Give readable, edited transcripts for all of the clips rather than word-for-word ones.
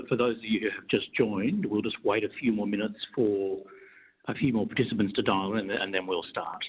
for those of you who have just joined, we'll just wait a few more minutes for a few more participants to dial in, and then we'll start.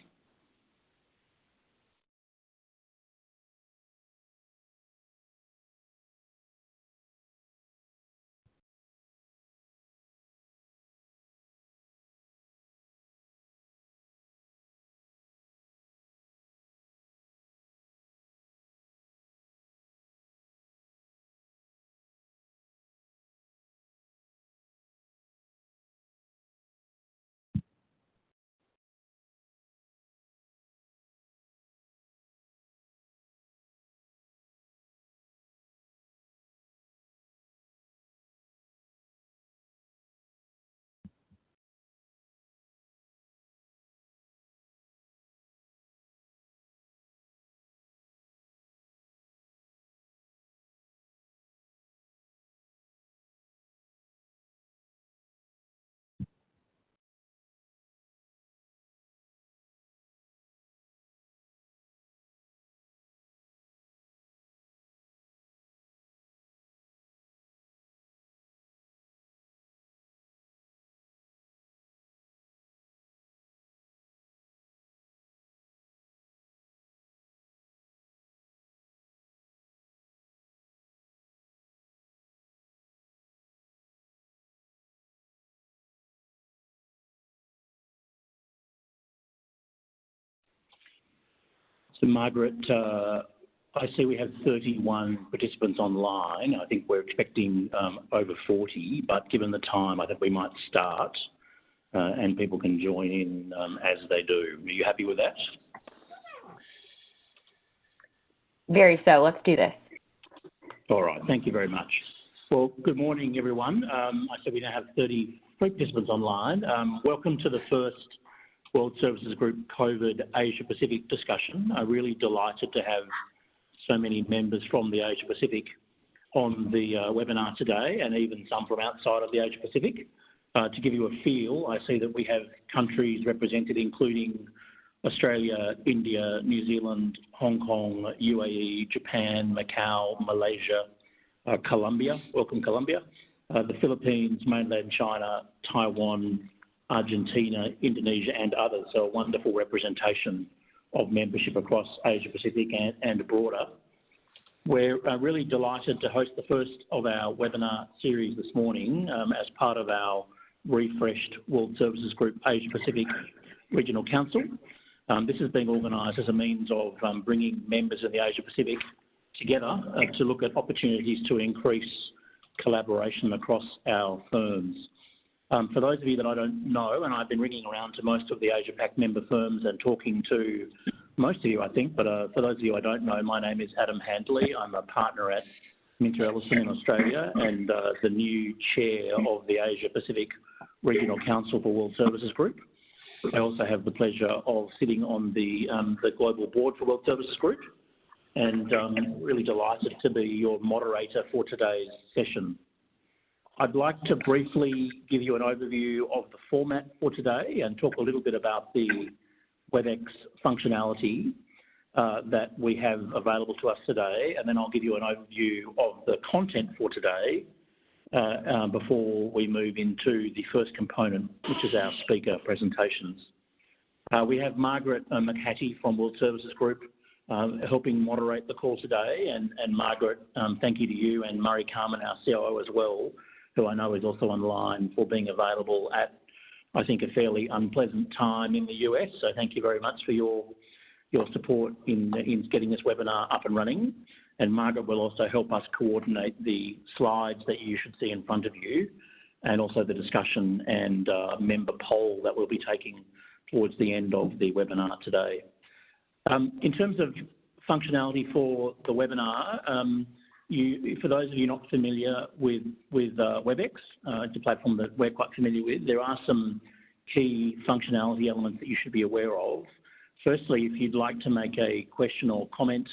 So, Margaret, I see we have 31 participants online. I think we're expecting over 40, but given the time, I think we might start and people can join in as they do. Are you happy with that? Very so. Let's do this. All right. Thank you very much. Well, good morning, everyone. I said we now have 30 participants online. Welcome to the first World Services Group COVID Asia Pacific discussion. I'm really delighted to have so many members from the Asia Pacific on the webinar today, and even some from outside of the Asia Pacific. To give you a feel, I see that we have countries represented including Australia, India, New Zealand, Hong Kong, UAE, Japan, Macau, Malaysia, Colombia, welcome Colombia, the Philippines, mainland China, Taiwan, Argentina, Indonesia and others. So a wonderful representation of membership across Asia Pacific and broader. We're really delighted to host the first of our webinar series this morning as part of our refreshed World Services Group Asia Pacific Regional Council. This is being organised as a means of bringing members of the Asia Pacific together to look at opportunities to increase collaboration across our firms. For those of you that I don't know, and I've been ringing around to most of the Asia Pac member firms and talking to most of you, I think, but for those of you I don't know, my name is Adam Handley. I'm a partner at Minter Ellison in Australia and the new chair of the Asia Pacific Regional Council for World Services Group. I also have the pleasure of sitting on the global board for World Services Group, and really delighted to be your moderator for today's session. I'd like to briefly give you an overview of the format for today and talk a little bit about the WebEx functionality that we have available to us today, and then I'll give you an overview of the content for today before we move into the first component, which is our speaker presentations. We have Margaret McHattie from World Services Group helping moderate the call today, and Margaret, thank you to you, and Murray Carmen, our COO as well, who I know is also online, for being available at, I think, a fairly unpleasant time in the US. So thank you very much for your support in getting this webinar up and running. And Margaret will also help us coordinate the slides that you should see in front of you, and also the discussion and member poll that we'll be taking towards the end of the webinar today. In terms of functionality for the webinar, for those of you not familiar with WebEx, it's a platform that we're quite familiar with. There are some key functionality elements that you should be aware of. Firstly, if you'd like to make a question or comment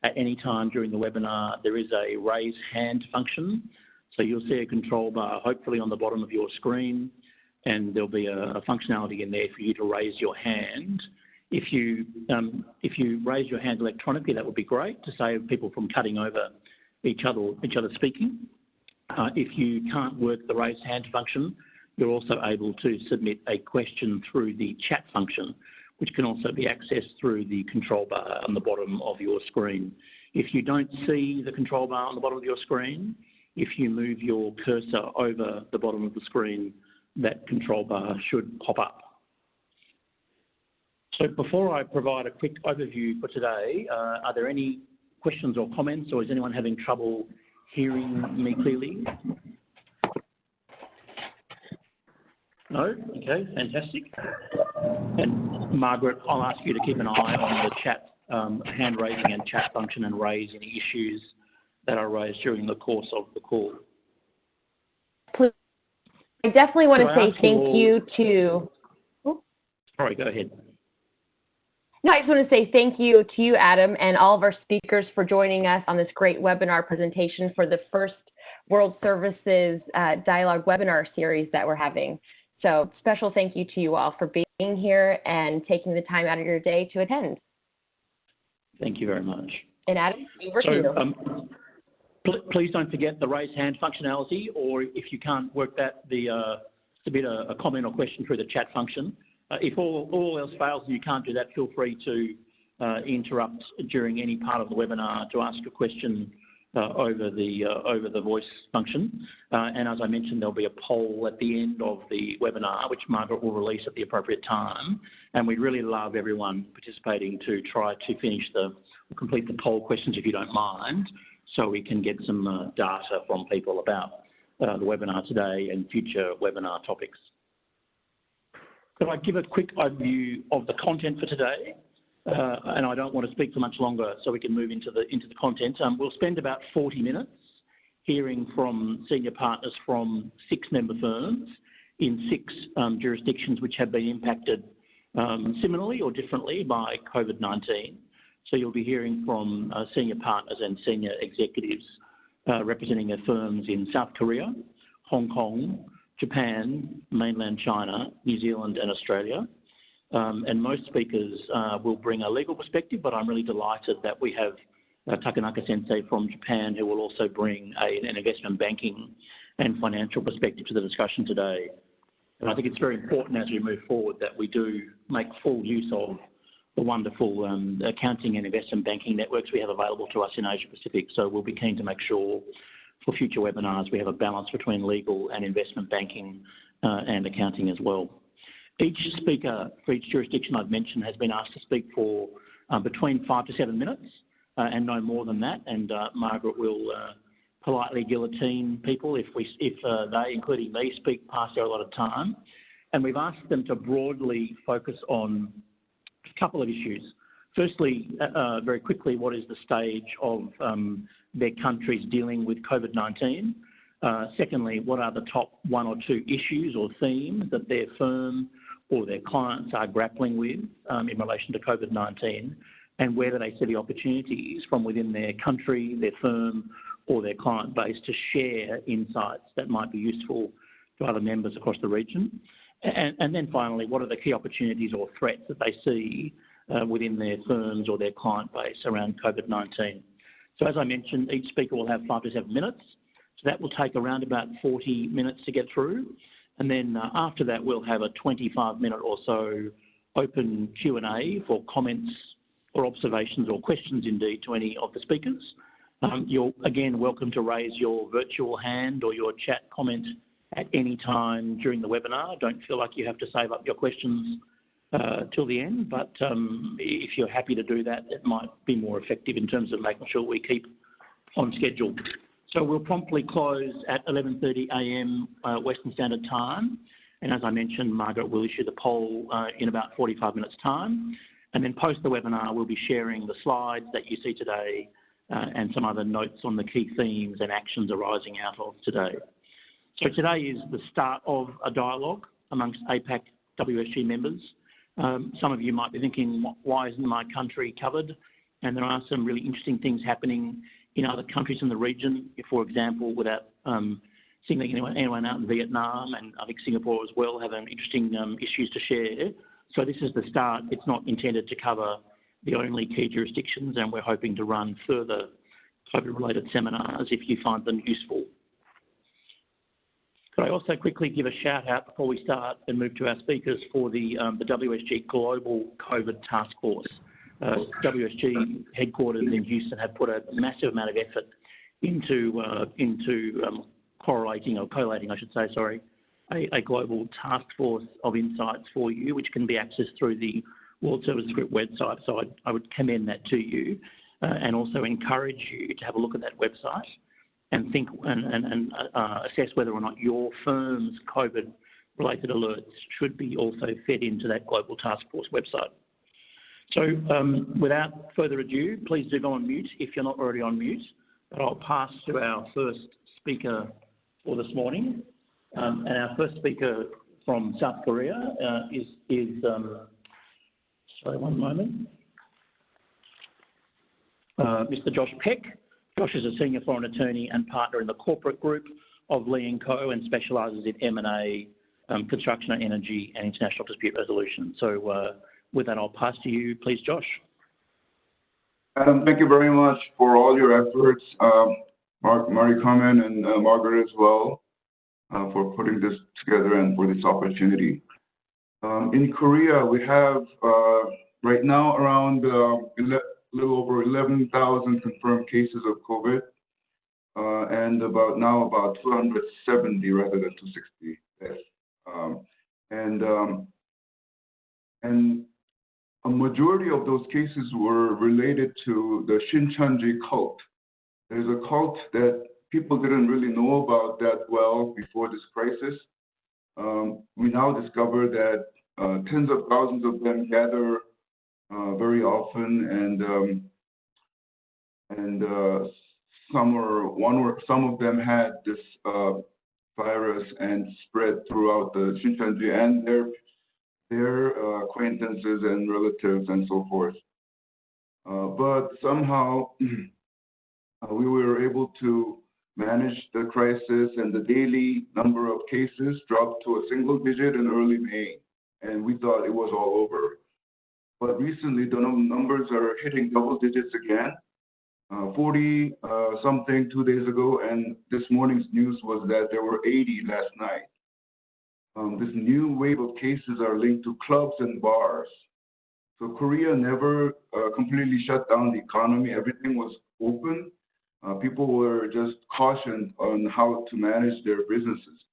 at any time during the webinar, there is a raise hand function. So you'll see a control bar hopefully on the bottom of your screen, and there'll be a functionality in there for you to raise your hand. If you raise your hand electronically, that would be great to save people from cutting over each other speaking. If you can't work the raise hand function, you're also able to submit a question through the chat function, which can also be accessed through the control bar on the bottom of your screen. If you don't see the control bar on the bottom of your screen, if you move your cursor over the bottom of the screen, that control bar should pop up. So before I provide a quick overview for today, are there any questions or comments, or is anyone having trouble hearing me clearly? No? Okay, fantastic. And Margaret, I'll ask you to keep an eye on the chat, hand raising and chat function, and raise any issues that are raised during the course of the call. Please. I definitely want to say thank you to... Sorry, go ahead. No, I just want to say thank you to you, Adam, and all of our speakers for joining us on this great webinar presentation for the first World Services Dialogue webinar series that we're having. So special thank you to you all for being here and taking the time out of your day to attend. Thank you very much. And Adam, over to you. Please don't forget the raise hand functionality, or if you can't work that, submit a comment or question through the chat function. If all else fails and you can't do that, feel free to interrupt during any part of the webinar to ask a question over the voice function. And as I mentioned, there'll be a poll at the end of the webinar, which Margaret will release at the appropriate time. And we'd really love everyone participating to try to complete the poll questions, if you don't mind, so we can get some data from people about the webinar today and future webinar topics. Could I give a quick overview of the content for today? And I don't want to speak for much longer, so we can move into the content. We'll spend about 40 minutes hearing from senior partners from 6 member firms in 6 jurisdictions which have been impacted similarly or differently by COVID-19. So you'll be hearing from senior partners and senior executives representing their firms in South Korea, Hong Kong, Japan, mainland China, New Zealand and Australia. And most speakers will bring a legal perspective, but I'm really delighted that we have Takanaka Sensei from Japan, who will also bring an investment banking and financial perspective to the discussion today. And I think it's very important as we move forward that we do make full use of the wonderful accounting and investment banking networks we have available to us in Asia Pacific. So we'll be keen to make sure for future webinars we have a balance between legal and investment banking and accounting as well. Each speaker for each jurisdiction I've mentioned has been asked to speak for between 5 to 7 minutes and no more than that. And Margaret will politely guillotine people if they, including me, speak past their allotted time. And we've asked them to broadly focus on a couple of issues. Firstly, very quickly, what is the stage of their countries dealing with COVID-19? Secondly, what are the top 1 or 2 issues or themes that their firm or their clients are grappling with in relation to COVID-19, and where do they see the opportunities from within their country, their firm or their client base to share insights that might be useful to other members across the region? And then finally, what are the key opportunities or threats that they see within their firms or their client base around COVID-19? So as I mentioned, each speaker will have 5 to 7 minutes. So that will take around about 40 minutes to get through. And then after that, we'll have a 25-minute or so open Q&A for comments or observations or questions indeed to any of the speakers. You're again welcome to raise your virtual hand or your chat comment at any time during the webinar. Don't feel like you have to save up your questions till the end, but if you're happy to do that, it might be more effective in terms of making sure we keep on schedule. So we'll promptly close at 11:30 a.m. Western Standard Time. And as I mentioned, Margaret will issue the poll in about 45 minutes' time. And then post the webinar, we'll be sharing the slides that you see today and some other notes on the key themes and actions arising out of today. So today is the start of a dialogue amongst APAC WSG members. Some of you might be thinking, why isn't my country covered? And there are some really interesting things happening in other countries in the region. For example, without singling anyone out in Vietnam, and I think Singapore as well, have interesting issues to share. So this is the start. It's not intended to cover the only key jurisdictions, and we're hoping to run further COVID-related seminars if you find them useful. Could I also quickly give a shout out before we start and move to our speakers for the WSG Global COVID Task Force. WSG headquarters in Houston have put a massive amount of effort into collating, I should say, a global task force of insights for you, which can be accessed through the World Services Group website. So I would commend that to you, and also encourage you to have a look at that website and think and assess whether or not your firm's COVID-related alerts should be also fed into that global task force website. So without further ado, please do go on mute if you're not already on mute. But I'll pass to our first speaker for this morning. And our first speaker from South Korea is sorry, one moment, Mr. Josh Peck. Josh is a senior foreign attorney and partner in the corporate group of Lee & Co and specialises in M&A, construction and energy and international dispute resolution. So with that, I'll pass to you, please, Josh. Adam, thank you very much for all your efforts, Mary Carmen and Margaret as well, for putting this together and for this opportunity. In Korea, we have right now around a little over 11,000 confirmed cases of COVID, and about 270 rather than 260 deaths. And a majority of those cases were related to the Shincheonji cult. There's a cult that people didn't really know about that well before this crisis. We now discover that tens of thousands of them gather very often, and some of them had this virus and spread throughout the Shincheonji and their acquaintances and relatives and so forth. But somehow we were able to manage the crisis, and the daily number of cases dropped to a single digit in early May, and we thought it was all over. But recently, the numbers are hitting double digits again, 40 something 2 days ago, and this morning's news was that there were 80 last night. This new wave of cases are linked to clubs and bars. So Korea never completely shut down the economy. Everything was open. People were just cautioned on how to manage their businesses.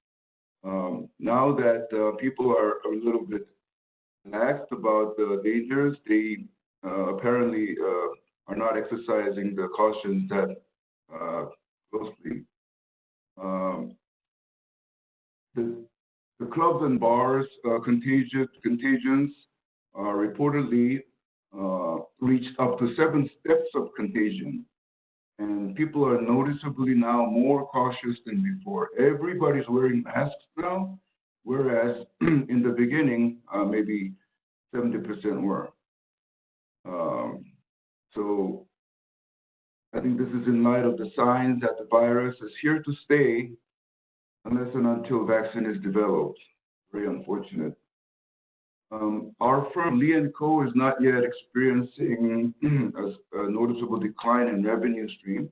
Now that people are a little bit relaxed about the dangers, they apparently are not exercising the cautions that closely. The clubs and bars contagions reportedly reached up to 7 steps of contagion. And people are noticeably now more cautious than before. Everybody's wearing masks now, whereas in the beginning, maybe 70% were. So I think this is in light of the signs that the virus is here to stay unless and until vaccine is developed. Very unfortunate. Our firm, Lee & Co, is not yet experiencing a noticeable decline in revenue stream,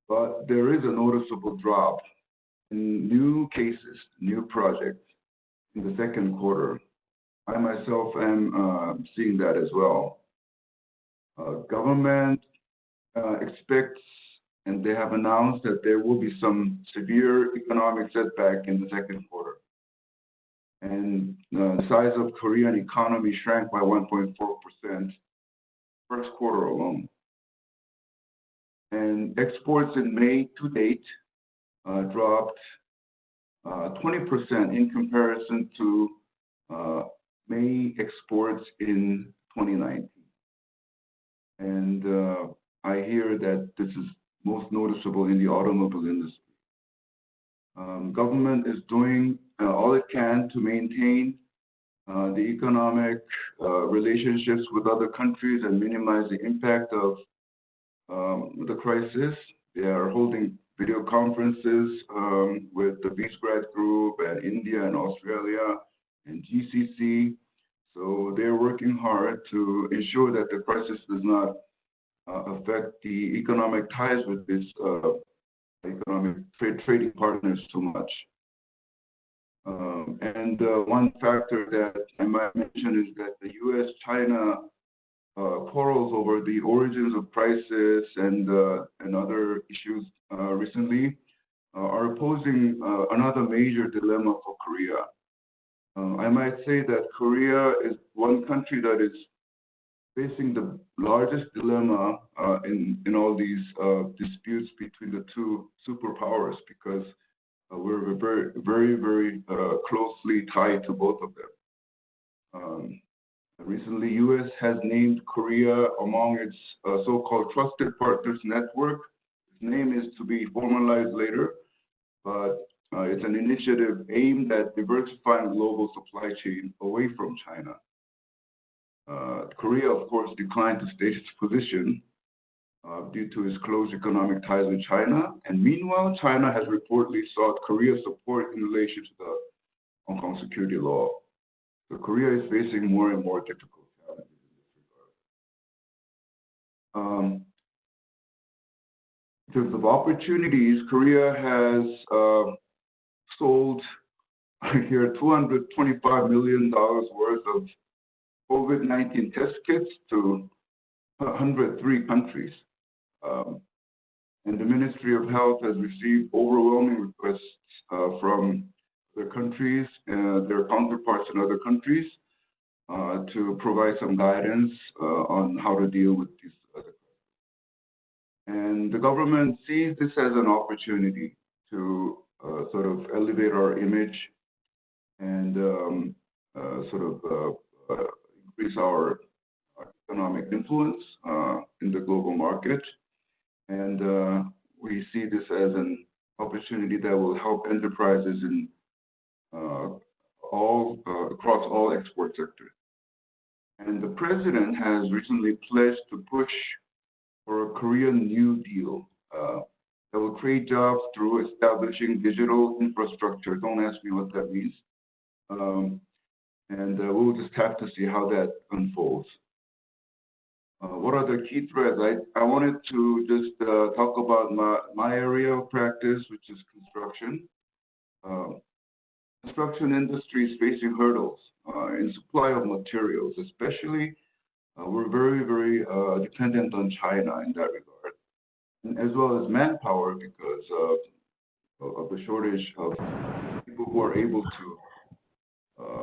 but there is a noticeable drop in new cases, new projects in the second quarter. I myself am seeing that as well. Government expects, and they have announced that there will be some severe economic setback in the second quarter. And the size of Korean economy shrank by 1.4% first quarter alone. And exports in May to date dropped 20% in comparison to May exports in 2019. And I hear that this is most noticeable in the automobile industry. Government is doing all it can to maintain the economic relationships with other countries and minimize the impact of the crisis. They are holding video conferences with the Visegrad Group and India and Australia and GCC. So they're working hard to ensure that the crisis does not affect the economic ties with this economic trading partners too much. And one factor that I might mention is that the U.S.-China quarrels over the origins of prices and other issues recently are posing another major dilemma for Korea. I might say that Korea is one country that is facing the largest dilemma in all these disputes between the two superpowers because we're very, very, very closely tied to both of them. Recently, U.S. has named Korea among its so-called Trusted Partners Network. Its name is to be formalized later, but it's an initiative aimed at diversifying global supply chain away from China. Korea, of course, declined to state its position due to its close economic ties with China. And meanwhile, China has reportedly sought Korea's support in relation to the Hong Kong security law. So Korea is facing more and more difficult challenges in this regard. In terms of opportunities, Korea has sold here $225 million worth of COVID-19 test kits to 103 countries. And the Ministry of Health has received overwhelming requests from their countries, their counterparts in other countries, to provide some guidance on how to deal with these other crises. And the government sees this as an opportunity to sort of elevate our image and increase our economic influence in the global market. And we see this as an opportunity that will help enterprises in across all export sectors. And the president has recently pledged to push for a Korean New Deal that will create jobs through establishing digital infrastructure. Don't ask me what that means. And we'll just have to see how that unfolds. What are the key threats? I wanted to just talk about my area of practice, which is construction. Construction industry is facing hurdles in supply of materials, especially we're very, very dependent on China in that regard, and as well as manpower because of the shortage of people who are able to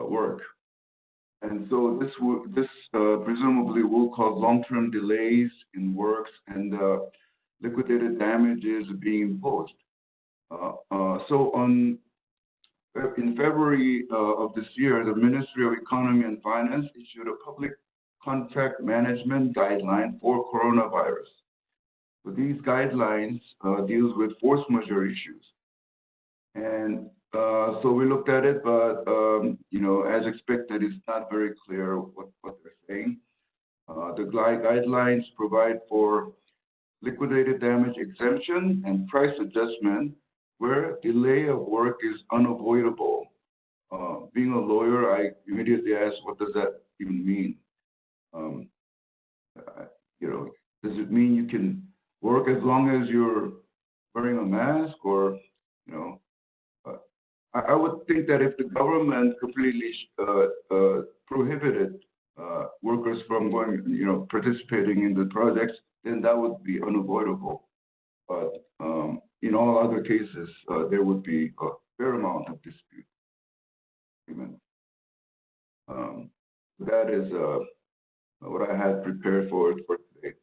work. And so this presumably will cause long-term delays in works and liquidated damages being imposed. In February of this year, the Ministry of Economy and Finance issued a public contract management guideline for coronavirus. So these guidelines deals with force majeure issues. And so we looked at it, but as expected, it's not very clear what they're saying. The guidelines provide for liquidated damage exemption and price adjustment where delay of work is unavoidable. Being a lawyer, I immediately asked, what does that even mean? Does it mean you can work as long as you're wearing a mask, or I would think that if the government completely prohibited workers from going, participating in the projects, then that would be unavoidable. But in all other cases, there would be a fair amount of dispute. That is what I had prepared for today.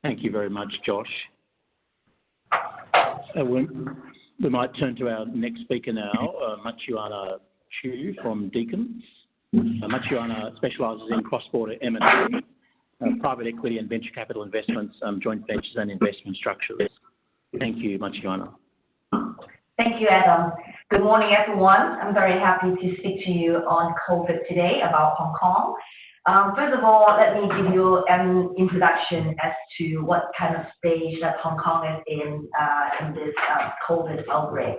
Thank you very much, Josh. We might turn to our next speaker now, Machiana Chu from Deakin. Machiana specialises in cross-border M&A, private equity and venture capital investments, joint ventures and investment structures. Thank you, Machiana. Thank you, Adam. Good morning, everyone. I'm very happy to speak to you on COVID today about Hong Kong. First of all, let me give you an introduction as to what kind of stage that Hong Kong is in this COVID outbreak.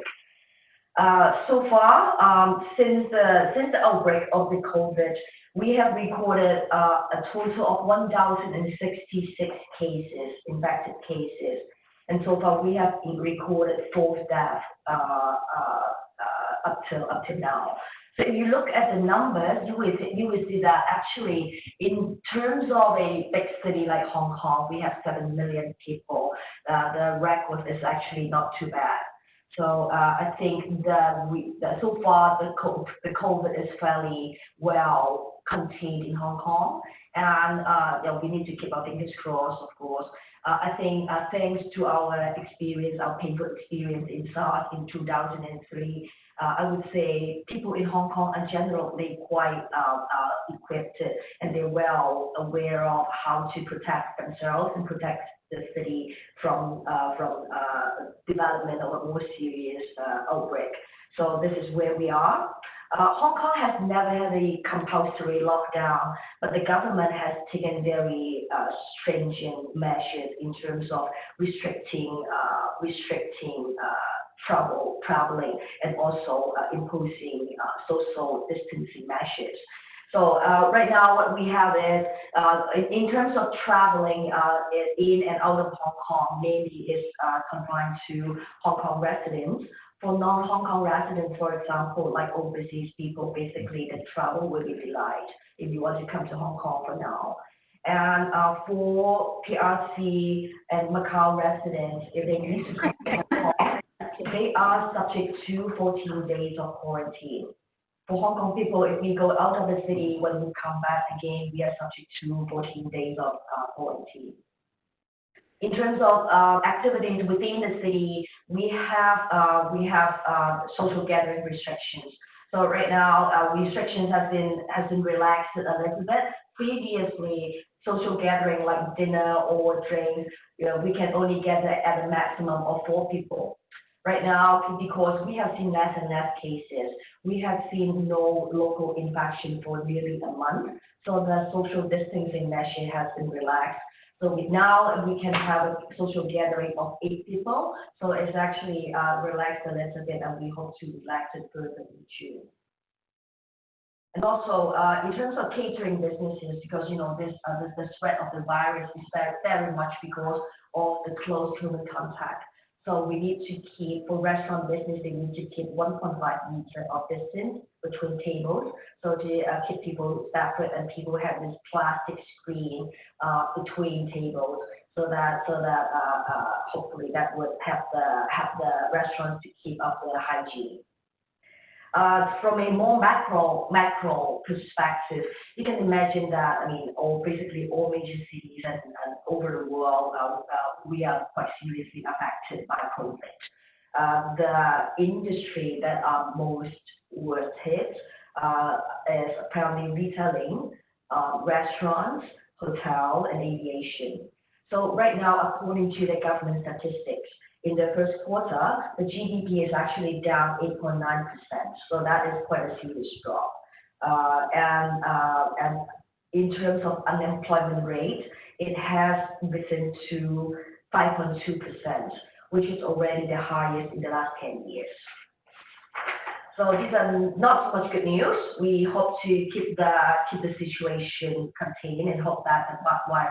So far, since the outbreak of the COVID, we have recorded a total of 1,066 cases, infected cases. And so far, we have recorded 4 deaths up till now. So if you look at the numbers, you will see that actually, in terms of a big city like Hong Kong, we have 7 million people. The record is actually not too bad. So I think that so far the COVID is fairly well contained in Hong Kong, and we need to keep our fingers crossed, of course. I think thanks to our experience, our painful experience in SARS in 2003, I would say people in Hong Kong in general, they're quite equipped and they're well aware of how to protect themselves and protect the city from development of a more serious outbreak. So this is where we are. Hong Kong has never had a compulsory lockdown, but the government has taken very stringent measures in terms of restricting traveling and also imposing social distancing measures. So right now what we have is, in terms of traveling in and out of Hong Kong, mainly is confined to Hong Kong residents. For non-Hong Kong residents, for example, like overseas people, basically the travel will be delayed if you want to come to Hong Kong for now. And for PRC and Macau residents, if they need to come to Hong Kong, they are subject to 14 days of quarantine. For Hong Kong people, if we go out of the city, when we come back again, we are subject to 14 days of quarantine. In terms of activities within the city, we have social gathering restrictions. So right now, restrictions have been relaxed a little bit. Previously, social gathering like dinner or drinks, we can only gather at a maximum of 4 people. Right now, because we have seen less and less cases, we have seen no local infection for nearly a month. So the social distancing measure has been relaxed. So now we can have a social gathering of 8 people. So it's actually relaxed a little bit, and we hope to relax it further in June. And also, in terms of catering businesses, because the spread of the virus is very much because of the close human contact. So we need to keep, for restaurant business, they need to keep 1.5 meters of distance between tables. So to keep people separate, and people have this plastic screen between tables, so that hopefully that would help the restaurants to keep up their hygiene. From a more macro perspective, you can imagine that, basically all major cities and over the world, we are quite seriously affected by COVID. The industry that are most worst hit is apparently retailing, restaurants, hotel, and aviation. So right now, according to the government statistics, in the first quarter, the GDP is actually down 8.9%. So that is quite a serious drop. And in terms of unemployment rate, it has risen to 5.2%, which is already the highest in the last 10 years. So these are not so much good news. We hope to keep the situation contained and hope that the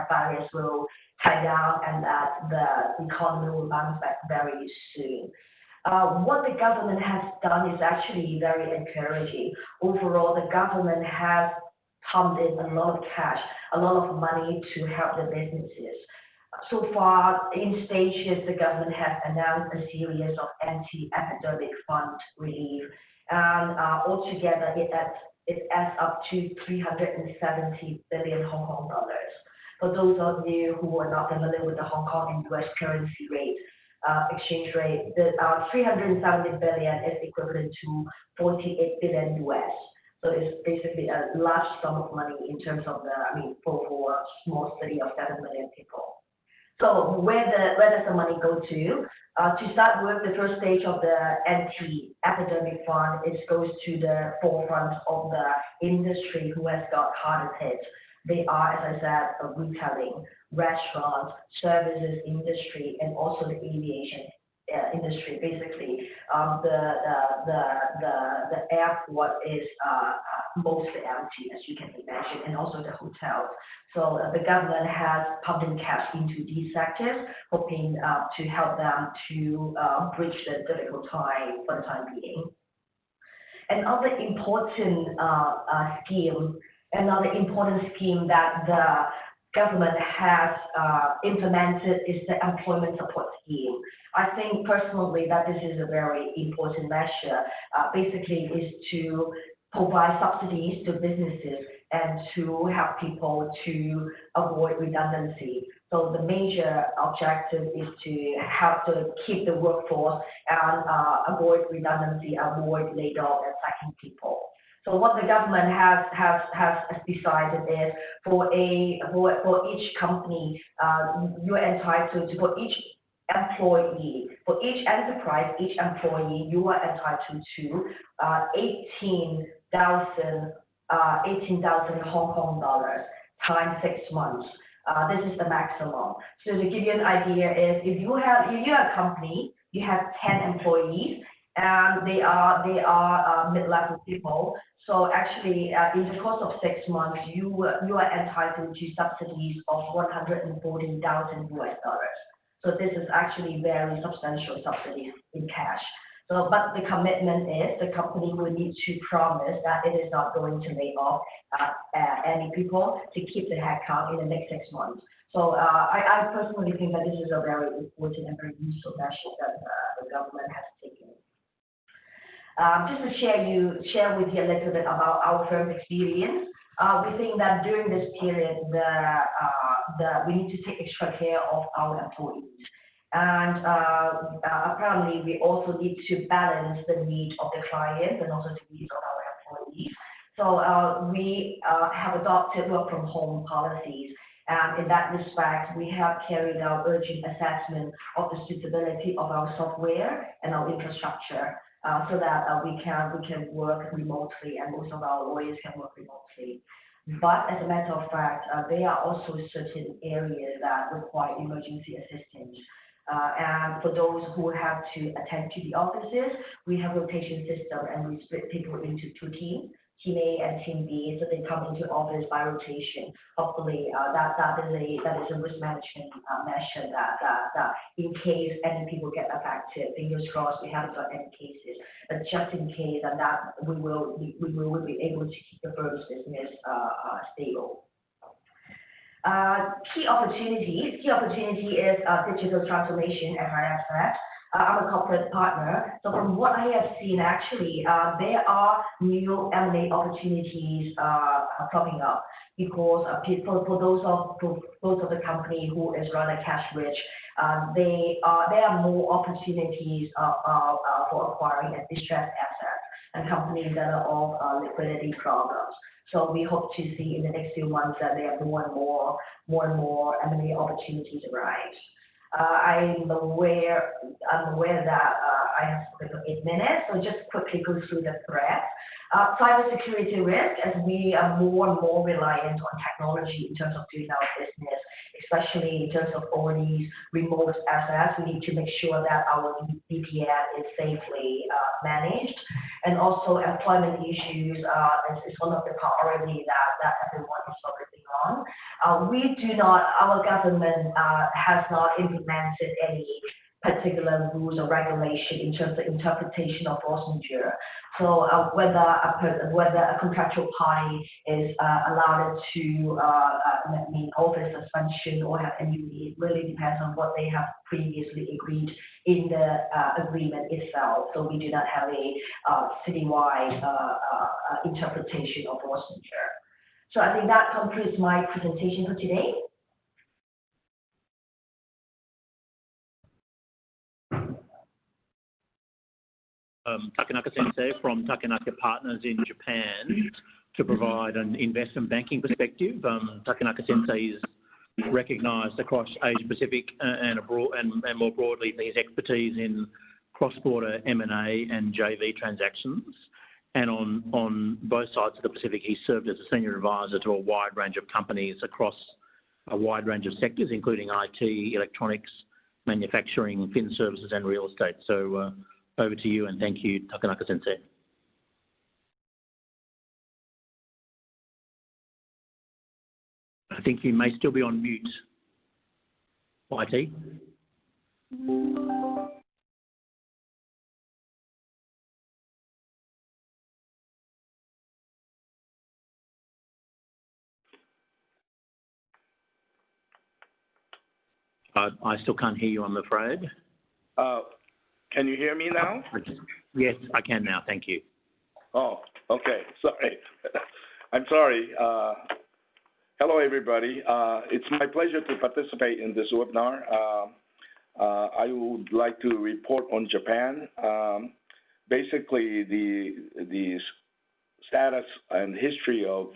virus will tie down and that the economy will bounce back very soon. What the government has done is actually very encouraging. Overall, the government has pumped in a lot of cash, a lot of money to help the businesses. So far, in stages, the government has announced a series of anti-epidemic fund relief, and altogether it adds up to 370 billion Hong Kong dollars. For those of you who are not familiar with the Hong Kong and US currency rate, exchange rate, the 370 billion is equivalent to 48 billion US. So it's basically a large sum of money in terms of for a small city of 7 million people. So where does the money go to? To start with, the first stage of the anti-epidemic fund, it goes to the forefront of the industry who has got hardest hit. They are, as I said, retailing, restaurants, services industry, and also the aviation industry. Basically, the airport is mostly empty, as you can imagine, and also the hotels. So the government has pumped cash into these sectors, hoping to help them to bridge the difficult time for the time being. Another important scheme that the government has implemented is the employment support scheme. I think personally that this is a very important measure. Basically, is to provide subsidies to businesses and to help people to avoid redundancy. So the major objective is to help to keep the workforce and avoid redundancy, avoid laid off and sacking people. So what the government has decided is for each company, you are entitled to, for each employee, for each enterprise, each employee, you are entitled to 18,000 Hong Kong dollars times 6 months. This is the maximum. So to give you an idea is if you are a company, you have 10 employees, and they are mid-level people. So actually, in the course of 6 months, you are entitled to subsidies of 114,000 US dollars. So this is actually very substantial subsidies in cash. So, but the commitment is the company will need to promise that it is not going to lay off any people to keep the headcount in the next 6 months. So I personally think that this is a very important and very useful measure that the government has taken. Just to share with you a little bit about our firm's experience. We think that during this period, we need to take extra care of our employees. And apparently, we also need to balance the needs of the clients and also the needs of our employees. So we have adopted work from home policies. And in that respect, we have carried out urgent assessment of the suitability of our software and our infrastructure so that we can work remotely, and most of our lawyers can work remotely. But as a matter of fact, there are also certain areas that require emergency assistance. And for those who have to attend to the offices, we have rotation system, and we split people into 2 teams, Team A and Team B, so they come into office by rotation. Hopefully, that is a risk management measure that in case any people get affected, fingers crossed, we haven't got any cases, but just in case, and that we will be able to keep the firm's business stable. Key opportunity is digital transformation, as I have said. I'm a corporate partner, so from what I have seen, actually, there are new M&A opportunities popping up because for those of the company who is rather cash rich, there are more opportunities for acquiring a distressed assets and companies that are of liquidity problems. So we hope to see in the next few months that there are more and more M&A opportunities arise. I'm aware that I have spoken for 8 minutes, so just quickly go through the threats. Cybersecurity risk, as we are more and more reliant on technology in terms of doing our business, especially in terms of all these remote assets, we need to make sure that our VPN is safely managed. And also employment issues is one of the priorities that everyone is focusing on. Our government has not implemented any particular rules or regulation in terms of interpretation of force majeure. So whether a contractual party is allowed to offer suspension or have any leave really depends on what they have previously agreed in the agreement itself. So we do not have a citywide interpretation of force majeure. So I think that concludes my presentation for today. Takanaka Sensei from Takanaka Partners in Japan to provide an investment banking perspective. Takanaka Sensei is recognised across Asia Pacific and abroad, and more broadly for his expertise in cross-border M&A and JV transactions. And on both sides of the Pacific, he served as a senior advisor to a wide range of companies across a wide range of sectors, including IT, electronics, manufacturing, fin services, and real estate. So over to you, and thank you, Takanaka Sensei. I think you may still be on mute, YT. I still can't hear you, I'm afraid. Can you hear me now? Yes, I can now. Thank you. Oh, okay. Sorry. I'm sorry. Hello, everybody. It's my pleasure to participate in this webinar. I would like to report on Japan. Basically, the status and history of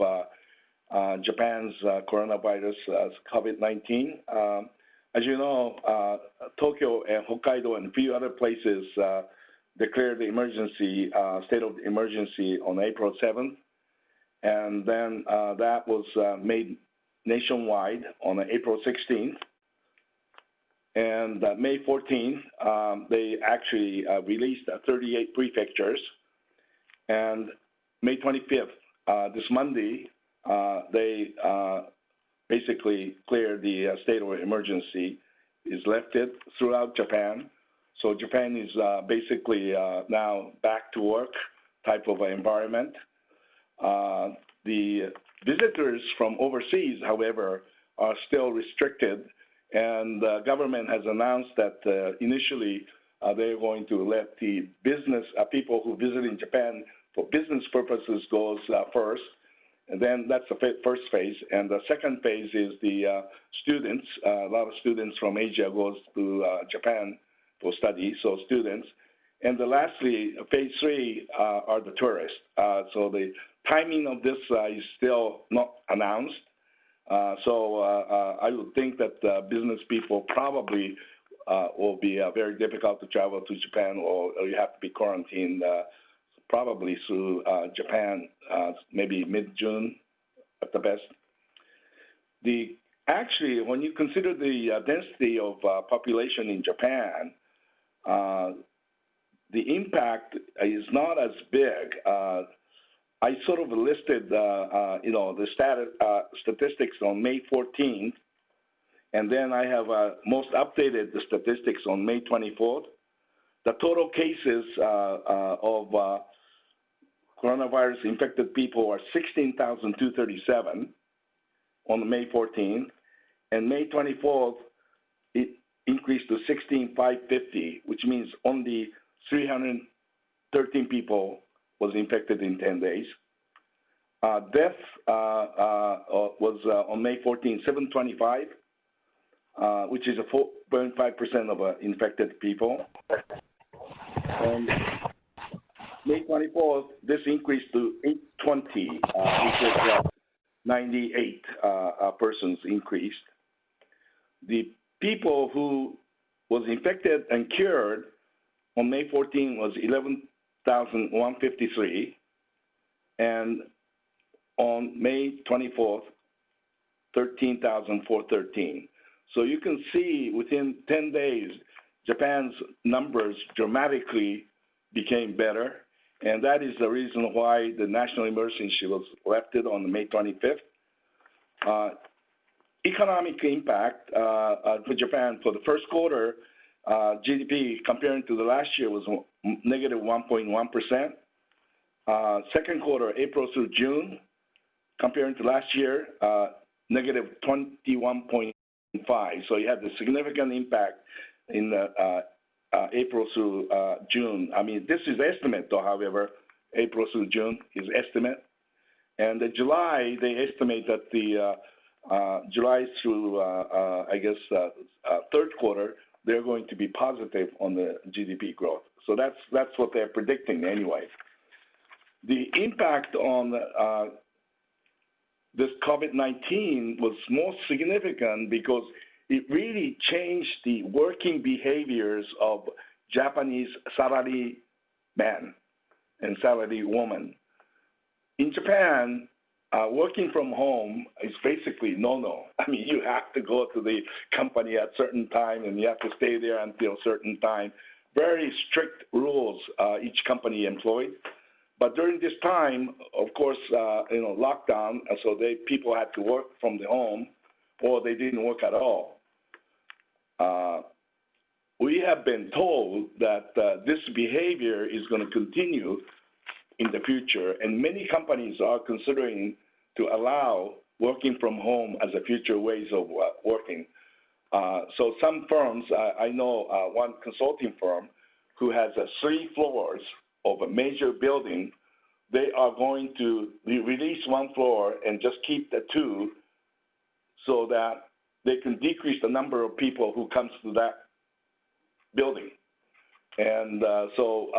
Japan's coronavirus, COVID-19. As you know, Tokyo and Hokkaido and a few other places declared the emergency, state of emergency on April 7th. And then that was made nationwide on April 16th. And May 14th, they actually released 38 prefectures. And May 25th, this Monday, they basically cleared the state of emergency, is lifted throughout Japan. So Japan is basically now back to work type of environment. The visitors from overseas, however, are still restricted, and the government has announced that initially they're going to let the business people who visit in Japan for business purposes goes first. And then that's the first phase. And the second phase is the students. A lot of students from Asia goes to Japan for study, so students. And lastly, phase 3 are the tourists. So the timing of this is still not announced. So I would think that business people probably will be very difficult to travel to Japan, or you have to be quarantined probably through Japan, maybe mid-June at the best. Actually, when you consider the density of population in Japan, the impact is not as big. I sort of listed, the statistics on May 14th, and then I have most updated the statistics on May 24th. The total cases of coronavirus infected people are 16,237 on May 14th, and May 24th, it increased to 16,550, which means only 313 people was infected in 10 days. Death was on May 14th, 725, which is a 4.5% of infected people. And May 24th, this increased to 820, which is 98 persons increased. The people who was infected and cured on May 14 was 11,153, and on May 24th, 13,413. So you can see within 10 days, Japan's numbers dramatically became better, and that is the reason why the national emergency was lifted on May 25th. Economic impact for Japan for the first quarter, GDP comparing to the last year was negative 1.1%. Second quarter, April through June, comparing to last year, negative 21.5%. So you had the significant impact in April through June. I mean, this is estimate, though, however, April through June is estimate. And the July, they estimate that the July through, third quarter, they're going to be positive on the GDP growth. So that's what they're predicting anyway. The impact on this COVID-19 was most significant because it really changed the working behaviors of Japanese salary men and salary women. In Japan, working from home is basically no-no. I mean, you have to go to the company at certain time and you have to stay there until a certain time. Very strict rules each company employed. But during this time, of course, lockdown, and so people had to work from the home, or they didn't work at all. We have been told that this behavior is going to continue in the future, and many companies are considering to allow working from home as a future ways of working. So some firms, I know one consulting firm who has 3 floors of a major building, they are going to release 1 floor and just keep the 2 so that they can decrease the number of people who comes to that building. And so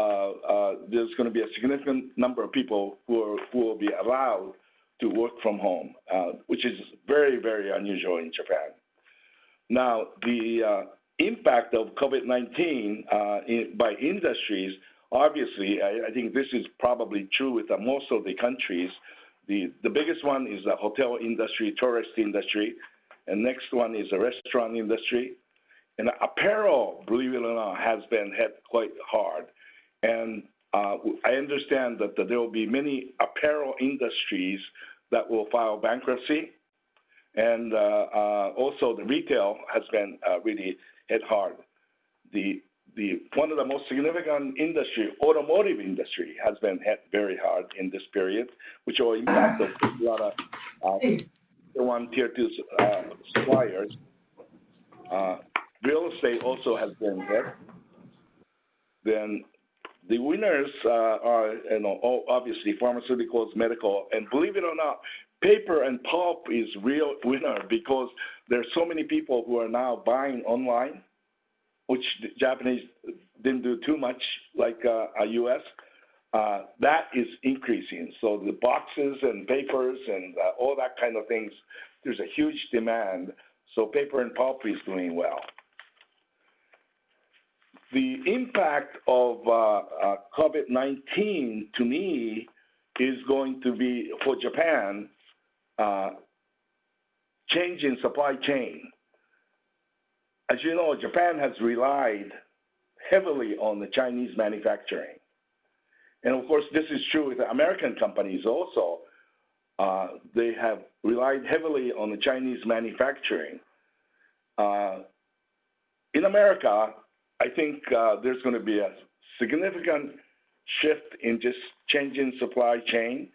there's going to be a significant number of people who will be allowed to work from home, which is very, very unusual in Japan. Now, the impact of COVID-19 by industries, obviously, I think this is probably true with most of the countries. The biggest one is the hotel industry, tourist industry, and next one is the restaurant industry. And apparel, believe it or not, has been hit quite hard. And I understand that there will be many apparel industries that will file bankruptcy. And also the retail has been really hit hard. One of the most significant industry, automotive industry, has been hit very hard in this period, which will impact a lot of tier 1, tier 2 suppliers. Real estate also has been hit. Then the winners are, obviously pharmaceuticals, medical, and believe it or not, paper and pulp is real winner because there's so many people who are now buying online, which the Japanese didn't do too much like U.S. That is increasing. So the boxes and papers and all that kind of things, there's a huge demand. So paper and pulp is doing well. The impact of COVID-19 to me is going to be, for Japan, change in supply chain. As you know, Japan has relied heavily on the Chinese manufacturing. And of course, this is true with the American companies also. They have relied heavily on the Chinese manufacturing. In America, I think there's going to be a significant shift in just changing supply chain.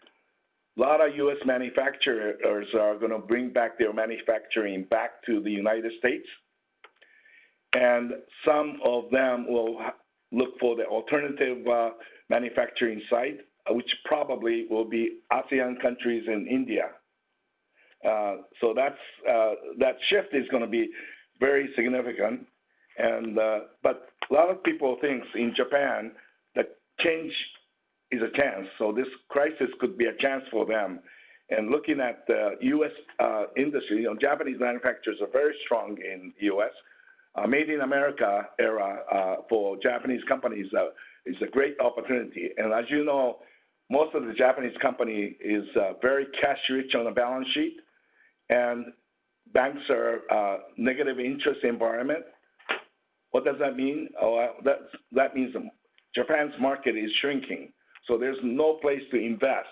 A lot of U.S. manufacturers are going to bring back their manufacturing back to the United States. And some of them will look for the alternative manufacturing site, which probably will be ASEAN countries and India. So that shift is going to be very significant. And but a lot of people think in Japan that change is a chance. So this crisis could be a chance for them. And looking at the U.S. industry, Japanese manufacturers are very strong in the U.S. Made in America era for Japanese companies is a great opportunity. And as you know, most of the Japanese company is very cash rich on the balance sheet, and banks are negative interest environment. What does that mean? That means Japan's market is shrinking, so there's no place to invest.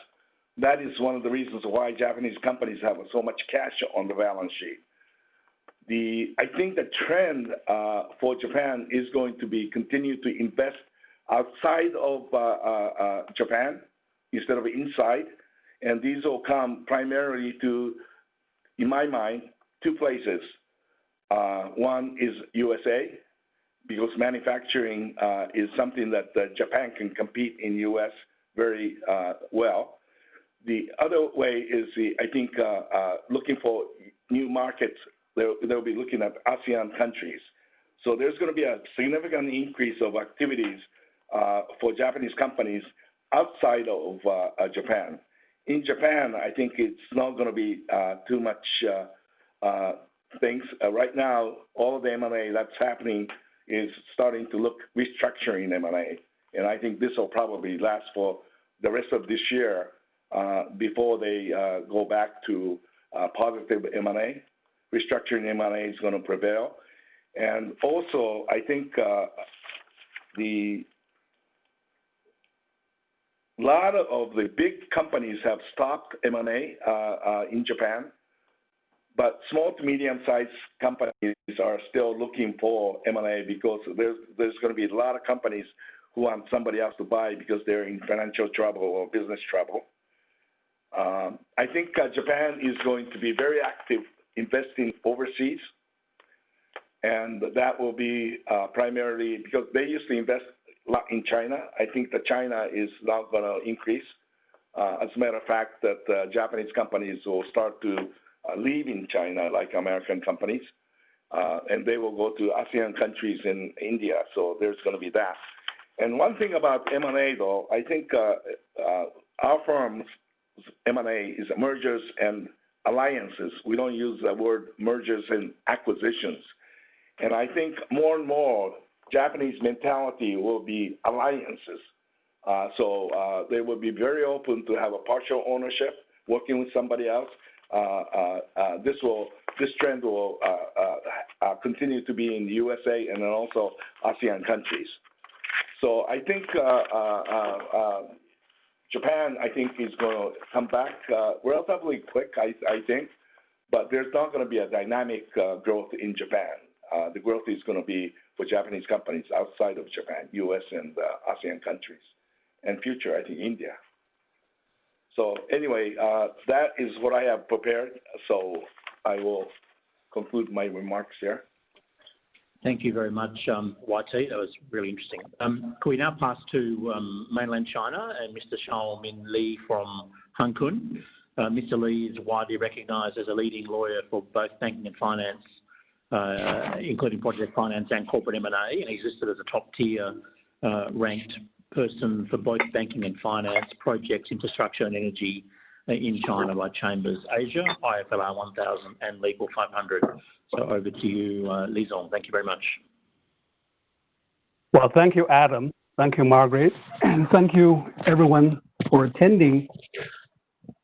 That is one of the reasons why Japanese companies have so much cash on the balance sheet. I think the trend for Japan is going to be continue to invest outside of Japan instead of inside, and these will come primarily to, in my mind, 2 places. One is USA, because manufacturing is something that Japan can compete in U.S. very well. The other way is I think looking for new markets. They'll be looking at ASEAN countries. So there's going to be a significant increase of activities for Japanese companies outside of Japan. In Japan, I think it's not going to be too much things. Right now, all of the M&A that's happening is starting to look restructuring M&A. And I think this will probably last for the rest of this year before they go back to positive M&A. Restructuring M&A is going to prevail. And also, I think lot of the big companies have stopped M&A in Japan, but small to medium-sized companies are still looking for M&A because there's going to be a lot of companies who want somebody else to buy because they're in financial trouble or business trouble. I think Japan is going to be very active investing overseas, and that will be primarily because they used to invest a lot in China. I think that China is now going to increase. As a matter of fact, that Japanese companies will start to leave in China like American companies, and they will go to ASEAN countries in India. So there's going to be that. And one thing about M&A, though, I think our firm's M&A is mergers and alliances. We don't use the word mergers and acquisitions. And I think more and more Japanese mentality will be alliances. So they will be very open to have a partial ownership, working with somebody else. This trend will continue to be in the USA and then also ASEAN countries. So I think Japan, I think, is going to come back relatively quick, I think, but there's not going to be a dynamic growth in Japan. The growth is going to be for Japanese companies outside of Japan, US and ASEAN countries, and future, I think, India. So anyway, that is what I have prepared, so I will conclude my remarks here. Thank you very much, YT. That was really interesting. Can we now pass to mainland China and Mr. Xiaomin Li from Hankun? Mr. Li is widely recognised as a leading lawyer for both banking and finance, including project finance and corporate M&A, and he's listed as a top-tier ranked person for both banking and finance, projects, infrastructure and energy in China by Chambers Asia, IFLR 1000 and Legal 500. So over to you, Li Zong. Thank you very much. Well, thank you, Adam. Thank you, Margaret. And thank you, everyone, for attending.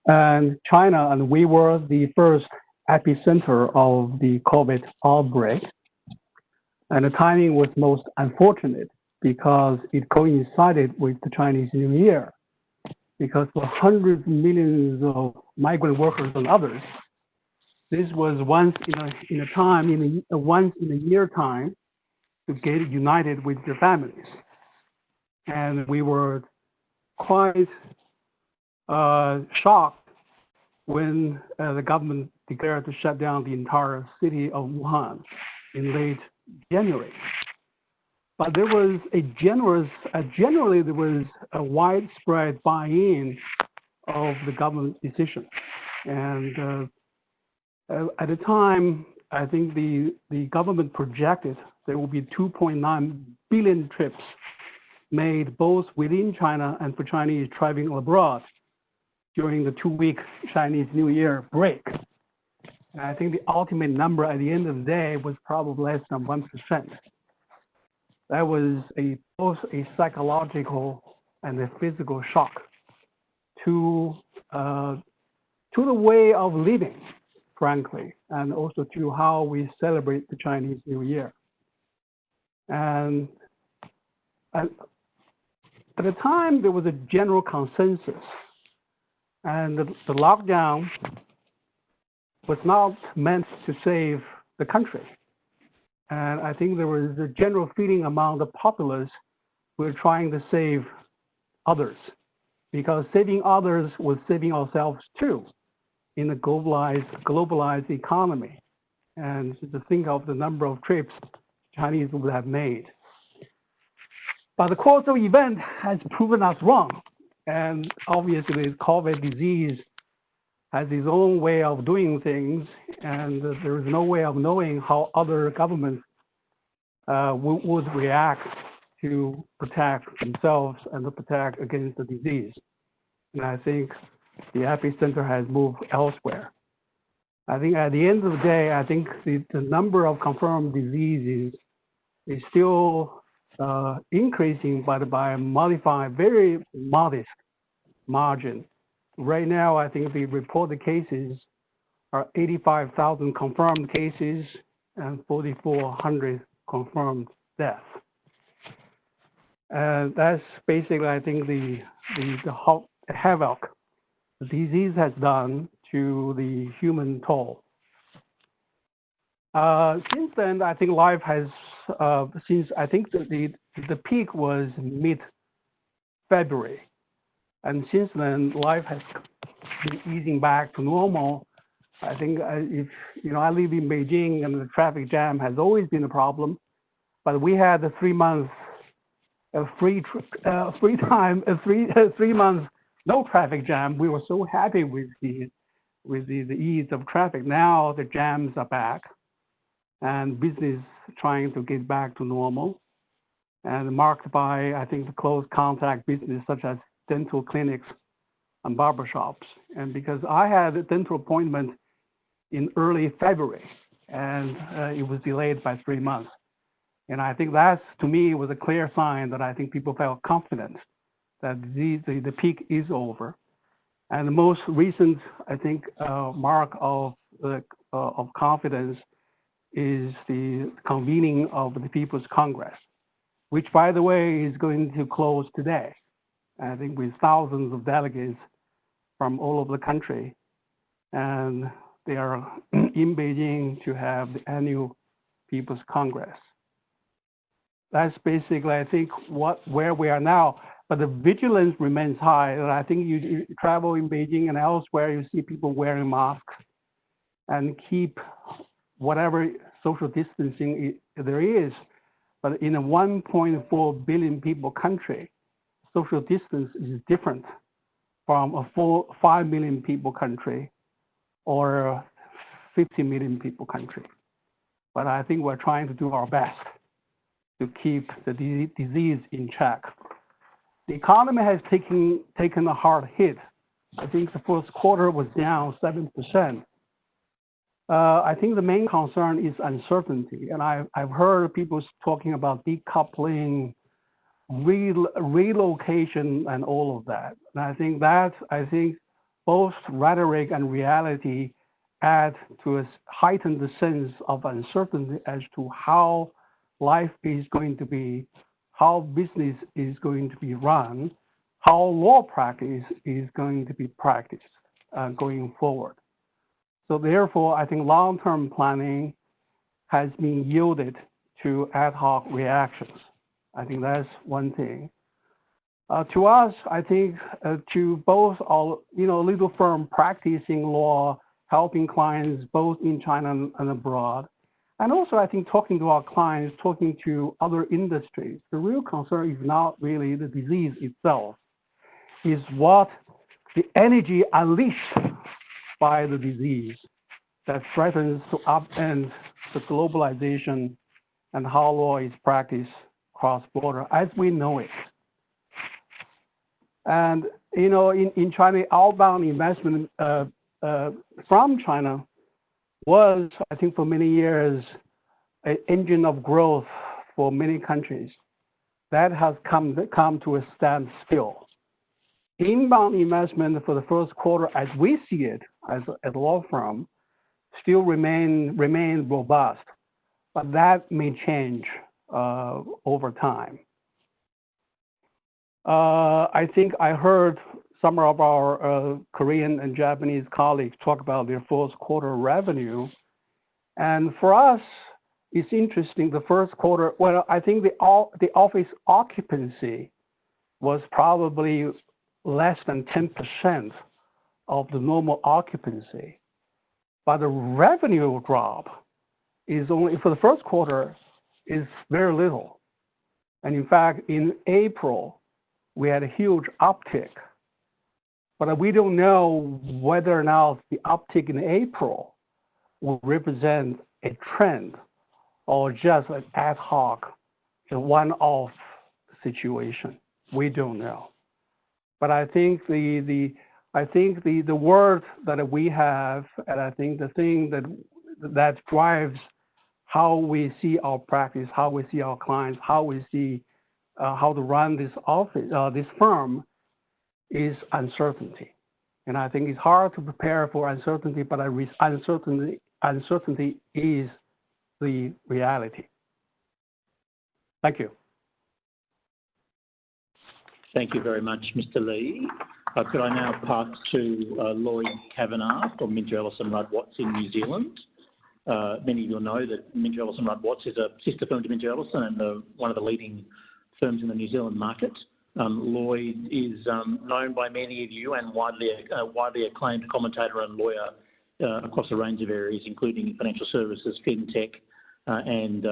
And China, and we were the first epicenter of the COVID outbreak. And the timing was most unfortunate because it coincided with the Chinese New Year. Because for hundreds of millions of migrant workers and others, this was once in a year time to get united with their families. And we were quite shocked when the government declared to shut down the entire city of Wuhan in late January. But there was generally there was a widespread buy-in of the government decision. And at the time, I think the government projected there will be 2.9 billion trips made both within China and for Chinese traveling abroad during the 2-week Chinese New Year break. And I think the ultimate number at the end of the day was probably less than 1%. That was both a psychological and a physical shock to the way of living, frankly, and also to how we celebrate the Chinese New Year. And at the time, there was a general consensus, and the lockdown was not meant to save the country. And I think there was a general feeling among the populace we're trying to save others, because saving others was saving ourselves too in a globalized economy. And to think of the number of trips Chinese would have made. But the course of event has proven us wrong. And obviously, the COVID disease has its own way of doing things, and there is no way of knowing how other governments would react to protect themselves and to protect against the disease. And I think the epicenter has moved elsewhere. I think at the end of the day, I think the number of confirmed diseases is still increasing, but by a very modest margin. Right now, I think the reported cases are 85,000 confirmed cases and 4,400 confirmed deaths. And that's basically, I think, the havoc the disease has done to the human toll. Since then, I think life has, since I think the peak was mid-February. And since then, life has been easing back to normal. I think if, I live in Beijing and the traffic jam has always been a problem, but we had a 3 month free time, 3 months no traffic jam. We were so happy with the ease of traffic. Now the jams are back and business trying to get back to normal and marked by, I think, the close contact business such as dental clinics and barbershops. And because I had a dental appointment in early February and it was delayed by 3 months. And I think that, to me, was a clear sign that I think people felt confident that the peak is over. And the most recent, I think, mark of confidence is the convening of the People's Congress, which, by the way, is going to close today. I think with thousands of delegates from all over the country. And they are in Beijing to have the annual People's Congress. That's basically, I think, where we are now. But the vigilance remains high. And I think you travel in Beijing and elsewhere, you see people wearing masks and keep whatever social distancing there is. But in a 1.4 billion people country, social distance is different from a 5 million people country or 50 million people country. But I think we're trying to do our best to keep the disease in check. The economy has taken a hard hit. I think the first quarter was down 7%. I think the main concern is uncertainty. And I've heard people talking about decoupling, relocation, and all of that. And I think both rhetoric and reality add to a heightened sense of uncertainty as to how life is going to be, how business is going to be run, how law practice is going to be practiced going forward. So therefore, I think long-term planning has been yielded to ad hoc reactions. I think that's one thing. To us, I think to both our legal firm practicing law, helping clients both in China and abroad, and also I think talking to our clients, talking to other industries, the real concern is not really the disease itself, is what the energy unleashed by the disease that threatens to upend the globalization and how law is practiced cross-border as we know it. And, in China, outbound investment from China was, I think, for many years, an engine of growth for many countries. That has come to a standstill. Inbound investment for the first quarter, as we see it as a law firm, still remain robust, but that may change over time. I think I heard some of our Korean and Japanese colleagues talk about their first quarter revenue. And for us, it's interesting, the first quarter, well, I think the office occupancy was probably less than 10% of the normal occupancy. But the revenue drop is only, for the first quarter, is very little. And in fact, in April, we had a huge uptick. But we don't know whether or not the uptick in April will represent a trend or just an ad hoc, a one-off situation. We don't know. But I think the word that we have, and I think the thing that drives how we see our practice, how we see our clients, how we see how to run this office, this firm, is uncertainty. And I think it's hard to prepare for uncertainty, but uncertainty is the reality. Thank you. Thank you very much, Mr. Lee. Could I now pass to Lloyd Kavanagh from Minter Ellison Rudd Watts in New Zealand? Many of you will know that Minter Ellison Rudd Watts is a sister firm to Minter Ellison and one of the leading firms in the New Zealand market. Lloyd is known by many of you and widely acclaimed commentator and lawyer across a range of areas, including financial services, fintech, and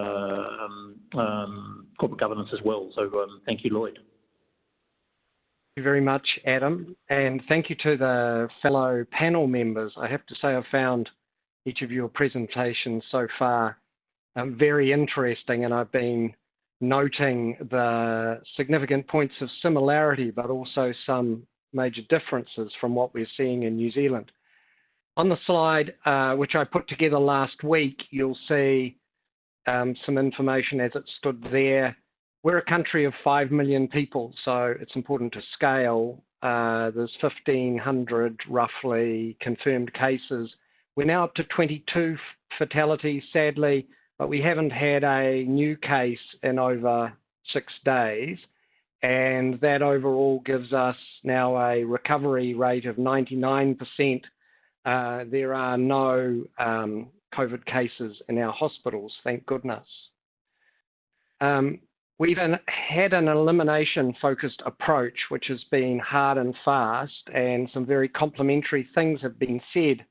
corporate governance as well. So thank you, Lloyd. Thank you very much, Adam, and thank you to the fellow panel members. I have to say I've found each of your presentations so far very interesting, and I've been noting the significant points of similarity, but also some major differences from what we're seeing in New Zealand. On the slide, which I put together last week, you'll see some information as it stood there. We're a country of 5 million people, so it's important to scale. There's 1,500 roughly confirmed cases. We're now up to 22 fatalities, sadly, but we haven't had a new case in over 6 days. And that overall gives us now a recovery rate of 99%. There are no COVID cases in our hospitals, thank goodness. We've had an elimination-focused approach, which has been hard and fast, and some very complimentary things have been said.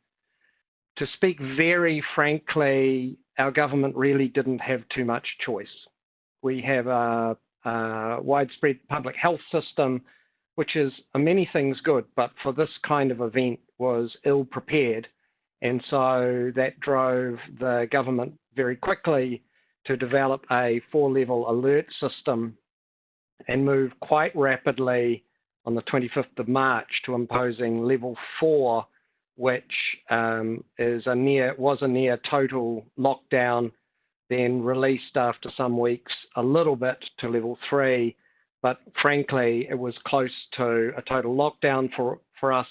To speak very frankly, our government really didn't have too much choice. We have a widespread public health system, which is many things good, but for this kind of event was ill-prepared. And so that drove the government very quickly to develop a 4-level alert system and move quite rapidly on the 25th of March to imposing level 4, which was a near total lockdown, then released after some weeks a little bit to level 3. But frankly, it was close to a total lockdown for us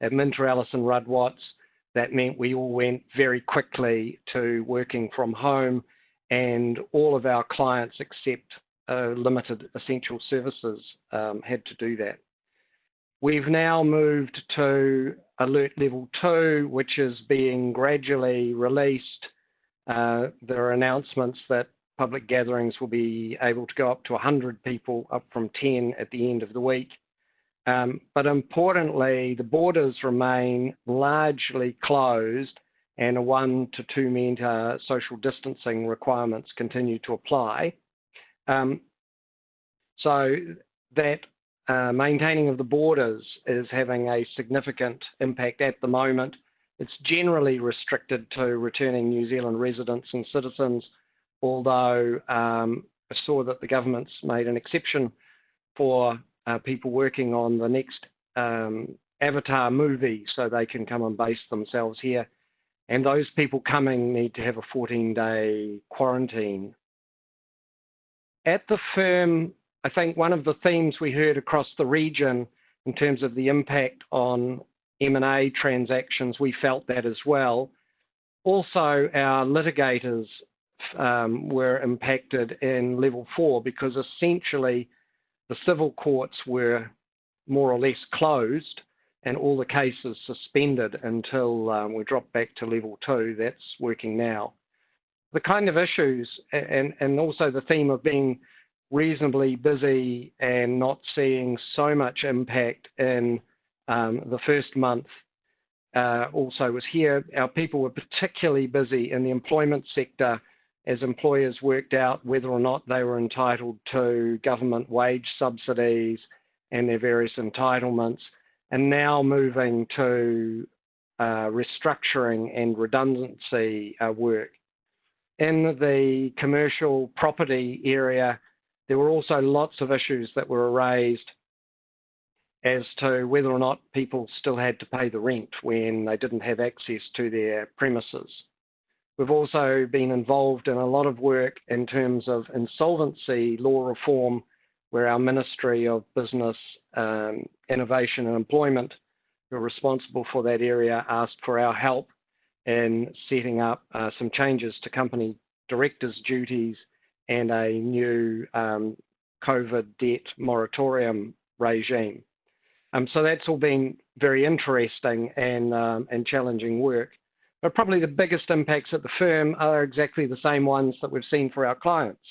at Minter Ellison Rudd Watts. That meant we all went very quickly to working from home, and all of our clients except limited essential services had to do that. We've now moved to alert level 2, which is being gradually released. There are announcements that public gatherings will be able to go up to 100 people, up from 10 at the end of the week. But importantly, the borders remain largely closed, and a 1 to 2 metre social distancing requirements continue to apply. So that maintaining of the borders is having a significant impact at the moment. It's generally restricted to returning New Zealand residents and citizens, although I saw that the government's made an exception for people working on the next Avatar movie, so they can come and base themselves here. And those people coming need to have a 14-day quarantine. At the firm, I think one of the themes we heard across the region in terms of the impact on M&A transactions, we felt that as well. Also, our litigators were impacted in level 4 because essentially the civil courts were more or less closed and all the cases suspended until we dropped back to level 2. That's working now. The kind of issues and also the theme of being reasonably busy and not seeing so much impact in the first month also was here. Our people were particularly busy in the employment sector as employers worked out whether or not they were entitled to government wage subsidies and their various entitlements, and now moving to restructuring and redundancy work. In the commercial property area, there were also lots of issues that were raised as to whether or not people still had to pay the rent when they didn't have access to their premises. We've also been involved in a lot of work in terms of insolvency law reform, where our Ministry of Business, Innovation and Employment, who are responsible for that area, asked for our help in setting up some changes to company directors' duties and a new COVID debt moratorium regime. So that's all been very interesting and challenging work. But probably the biggest impacts at the firm are exactly the same ones that we've seen for our clients,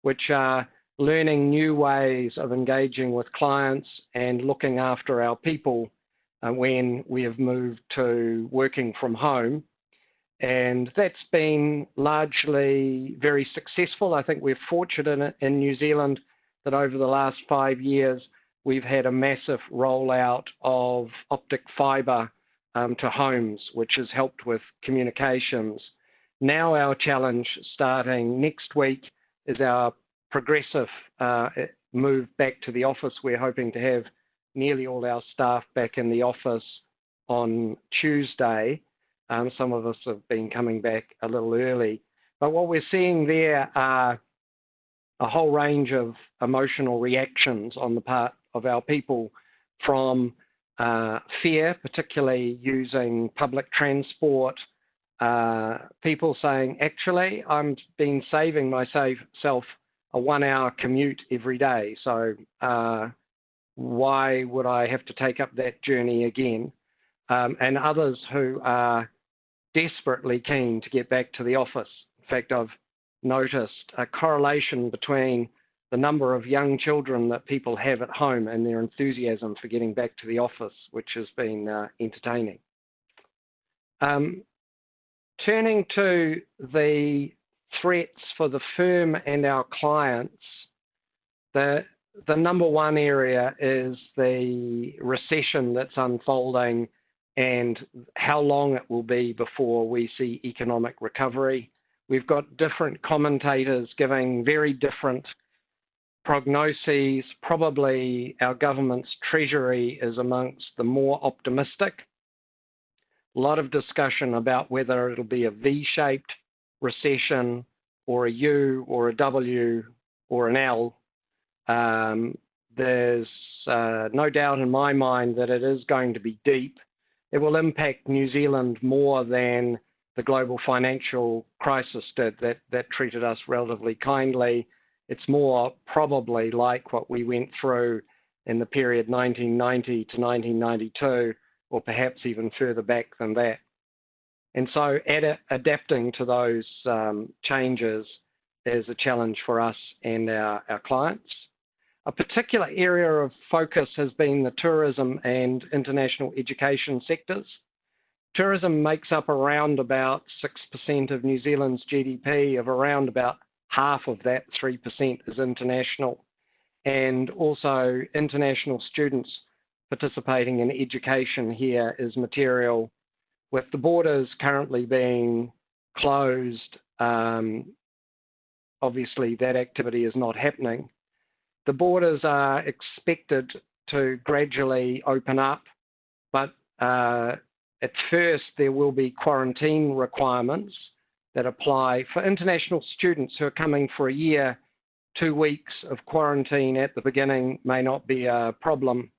which are learning new ways of engaging with clients and looking after our people when we have moved to working from home. And that's been largely very successful. I think we're fortunate in New Zealand that over the last 5 years, we've had a massive rollout of optic fibre to homes, which has helped with communications. Now our challenge starting next week is our progressive move back to the office. We're hoping to have nearly all our staff back in the office on Tuesday. Some of us have been coming back a little early. But what we're seeing there are a whole range of emotional reactions on the part of our people, from fear, particularly using public transport, people saying, actually, I'm been saving myself a 1-hour commute every day, so why would I have to take up that journey again? And others who are desperately keen to get back to the office. In fact, I've noticed a correlation between the number of young children that people have at home and their enthusiasm for getting back to the office, which has been entertaining. Turning to the threats for the firm and our clients, the number one area is the recession that's unfolding and how long it will be before we see economic recovery. We've got different commentators giving very different prognoses. Probably our government's treasury is amongst the more optimistic. A lot of discussion about whether it'll be a V-shaped recession or a U or a W or an L. There's no doubt in my mind that it is going to be deep. It will impact New Zealand more than the global financial crisis did, that treated us relatively kindly. It's more probably like what we went through in the period 1990 to 1992, or perhaps even further back than that. And so adapting to those changes is a challenge for us and our clients. A particular area of focus has been the tourism and international education sectors. Tourism makes up around about 6% of New Zealand's GDP, of around about half of that, 3%, is international. And also international students participating in education here is material. With the borders currently being closed, obviously that activity is not happening. The borders are expected to gradually open up, but at first there will be quarantine requirements that apply. For international students who are coming for a year, 2 weeks of quarantine at the beginning may not be a problem,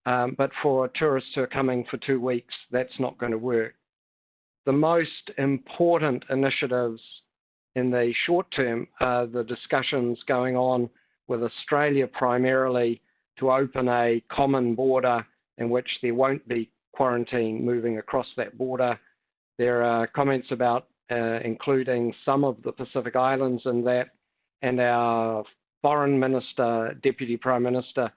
but for tourists who are coming for 2 weeks, that's not going to work. The most important initiatives in the short term are the discussions going on with Australia primarily to open a common border in which there won't be quarantine moving across that border. There are comments about including some of the Pacific Islands in that, and our Foreign Minister, Deputy Prime Minister,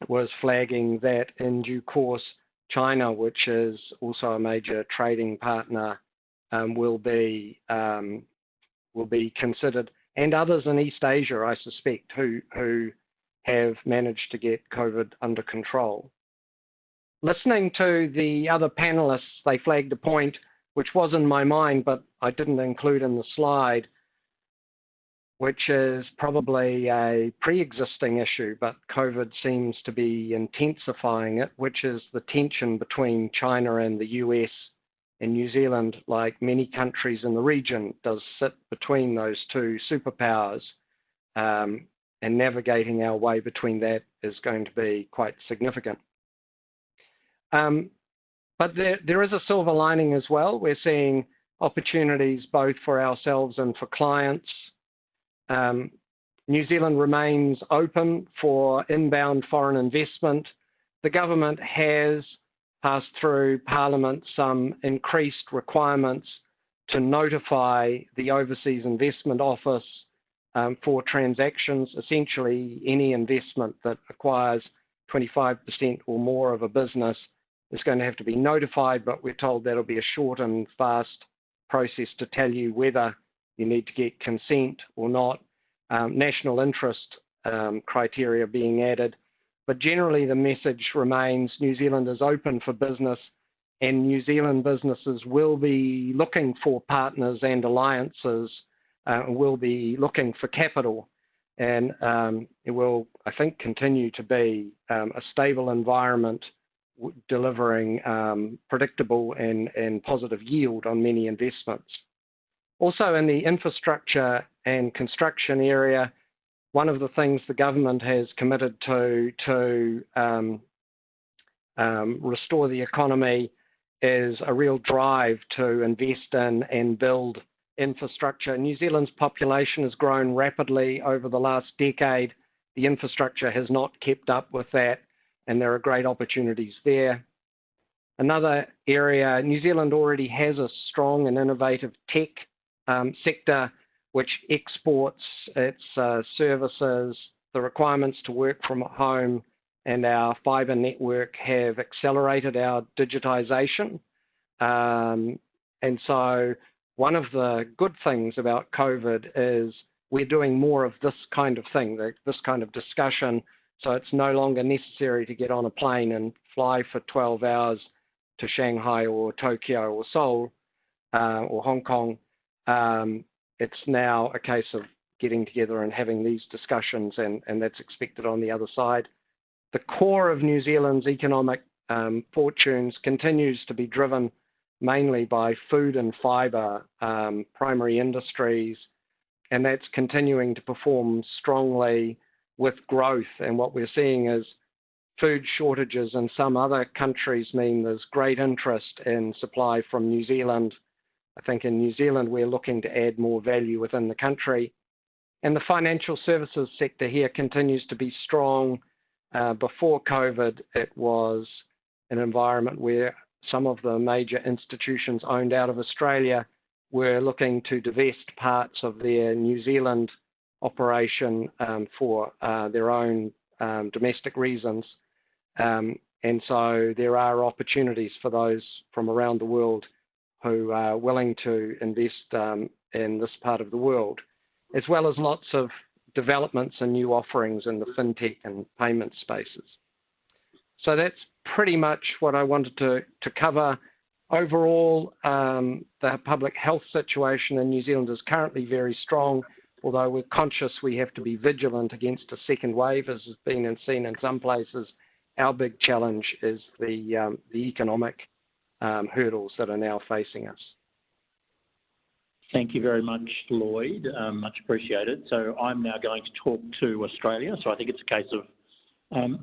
was flagging that in due course China, which is also a major trading partner, will be considered, and others in East Asia, I suspect, who have managed to get COVID under control. Listening to the other panelists, they flagged a point which was in my mind, but I didn't include in the slide, which is probably a pre-existing issue, but COVID seems to be intensifying it, which is the tension between China and the US. And New Zealand, like many countries in the region, does sit between those two superpowers, and navigating our way between that is going to be quite significant. But there is a silver lining as well. We're seeing opportunities both for ourselves and for clients. New Zealand remains open for inbound foreign investment. The government has passed through Parliament some increased requirements to notify the Overseas Investment Office for transactions. Essentially, any investment that acquires 25% or more of a business is going to have to be notified, but we're told that'll be a short and fast process to tell you whether you need to get consent or not. National interest criteria being added. But generally, the message remains New Zealand is open for business, and New Zealand businesses will be looking for partners and alliances, will be looking for capital. And it will, I think, continue to be a stable environment delivering predictable and positive yield on many investments. Also in the infrastructure and construction area, one of the things the government has committed to restore the economy is a real drive to invest in and build infrastructure. New Zealand's population has grown rapidly over the last decade. The infrastructure has not kept up with that, and there are great opportunities there. Another area, New Zealand already has a strong and innovative tech sector which exports its services. The requirements to work from home and our fibre network have accelerated our digitisation. And so one of the good things about COVID is we're doing more of this kind of thing, this kind of discussion. So it's no longer necessary to get on a plane and fly for 12 hours to Shanghai or Tokyo or Seoul or Hong Kong. It's now a case of getting together and having these discussions, and that's expected on the other side. The core of New Zealand's economic fortunes continues to be driven mainly by food and fibre primary industries, and that's continuing to perform strongly with growth. And what we're seeing is food shortages in some other countries mean there's great interest in supply from New Zealand. I think in New Zealand we're looking to add more value within the country. And the financial services sector here continues to be strong. Before COVID, it was an environment where some of the major institutions owned out of Australia were looking to divest parts of their New Zealand operation for their own domestic reasons. And so there are opportunities for those from around the world who are willing to invest in this part of the world, as well as lots of developments and new offerings in the fintech and payment spaces. So that's pretty much what I wanted to cover. Overall, the public health situation in New Zealand is currently very strong, although we're conscious we have to be vigilant against a second wave, as has been seen in some places. Our big challenge is the economic hurdles that are now facing us. Thank you very much, Lloyd. Much appreciated. So I'm now going to talk to Australia. So I think it's a case of,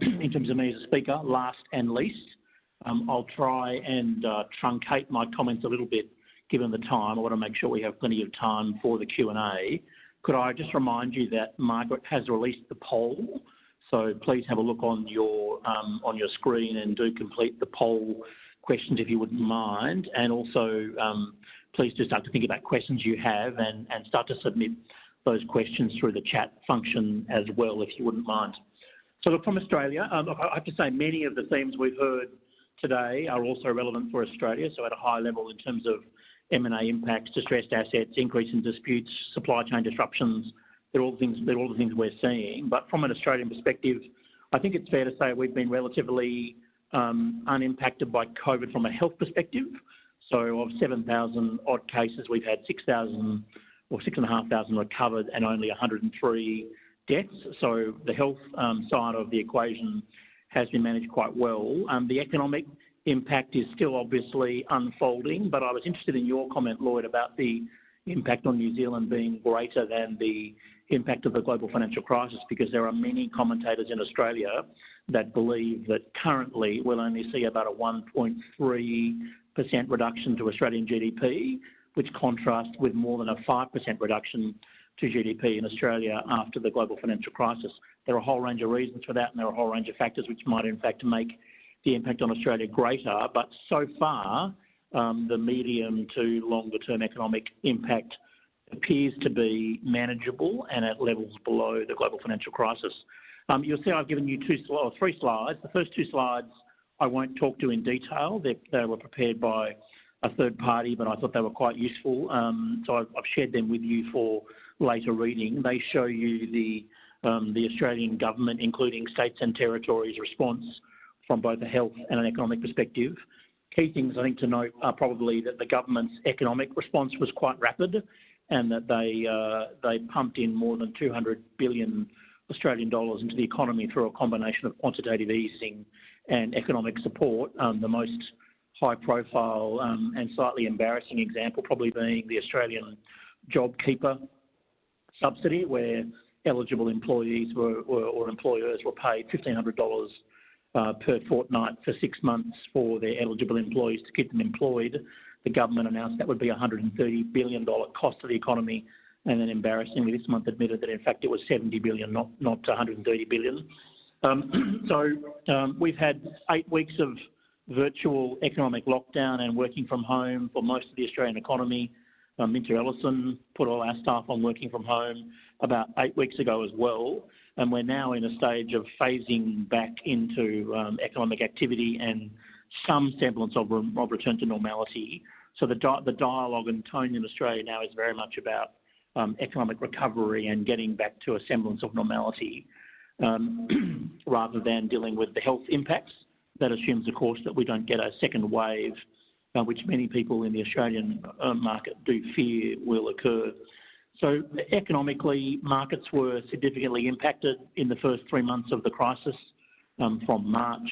in terms of me as a speaker, last and least. I'll try and truncate my comments a little bit given the time. I want to make sure we have plenty of time for the Q&A. Could I just remind you that Margaret has released the poll, so please have a look on your screen and do complete the poll questions if you wouldn't mind, and also please do start to think about questions you have and start to submit those questions through the chat function as well, if you wouldn't mind. So look, from Australia, I have to say many of the themes we've heard today are also relevant for Australia, so at a high level in terms of M&A impacts, distressed assets, increase in disputes, supply chain disruptions. They're all the things we're seeing. But from an Australian perspective, I think it's fair to say we've been relatively unimpacted by COVID from a health perspective. So of 7,000 odd cases, we've had 6,000 or 6,500 recovered and only 103 deaths. So the health side of the equation has been managed quite well. The economic impact is still obviously unfolding, but I was interested in your comment, Lloyd, about the impact on New Zealand being greater than the impact of the global financial crisis, because there are many commentators in Australia that believe that currently we'll only see about a 1.3% reduction to Australian GDP, which contrasts with more than a 5% reduction to GDP in Australia after the global financial crisis. There are a whole range of reasons for that, and there are a whole range of factors which might in fact make the impact on Australia greater, but so far the medium to longer term economic impact appears to be manageable and at levels below the global financial crisis. You'll see I've given you three slides. The first two slides I won't talk to in detail. They were prepared by a third party, but I thought they were quite useful. So I've shared them with you for later reading. They show you the Australian government, including states and territories' response from both a health and an economic perspective. Key things I think to note are probably that the government's economic response was quite rapid, and that they pumped in more than 200 billion Australian dollars into the economy through a combination of quantitative easing and economic support. The most high-profile and slightly embarrassing example probably being the Australian JobKeeper subsidy, where eligible employees or employers were paid $1,500 per fortnight for 6 months for their eligible employees to keep them employed. The government announced that would be a $130 billion cost to the economy, and then embarrassingly this month admitted that in fact it was $70 billion, not $130 billion. We've had 8 weeks of virtual economic lockdown and working from home for most of the Australian economy. Minter Ellison put all our staff on working from home about 8 weeks ago as well, and we're now in a stage of phasing back into economic activity and some semblance of return to normality. So the dialogue and tone in Australia now is very much about economic recovery and getting back to a semblance of normality, rather than dealing with the health impacts. That assumes, of course, that we don't get a second wave, which many people in the Australian market do fear will occur. So economically, markets were significantly impacted in the first 3 months of the crisis from March.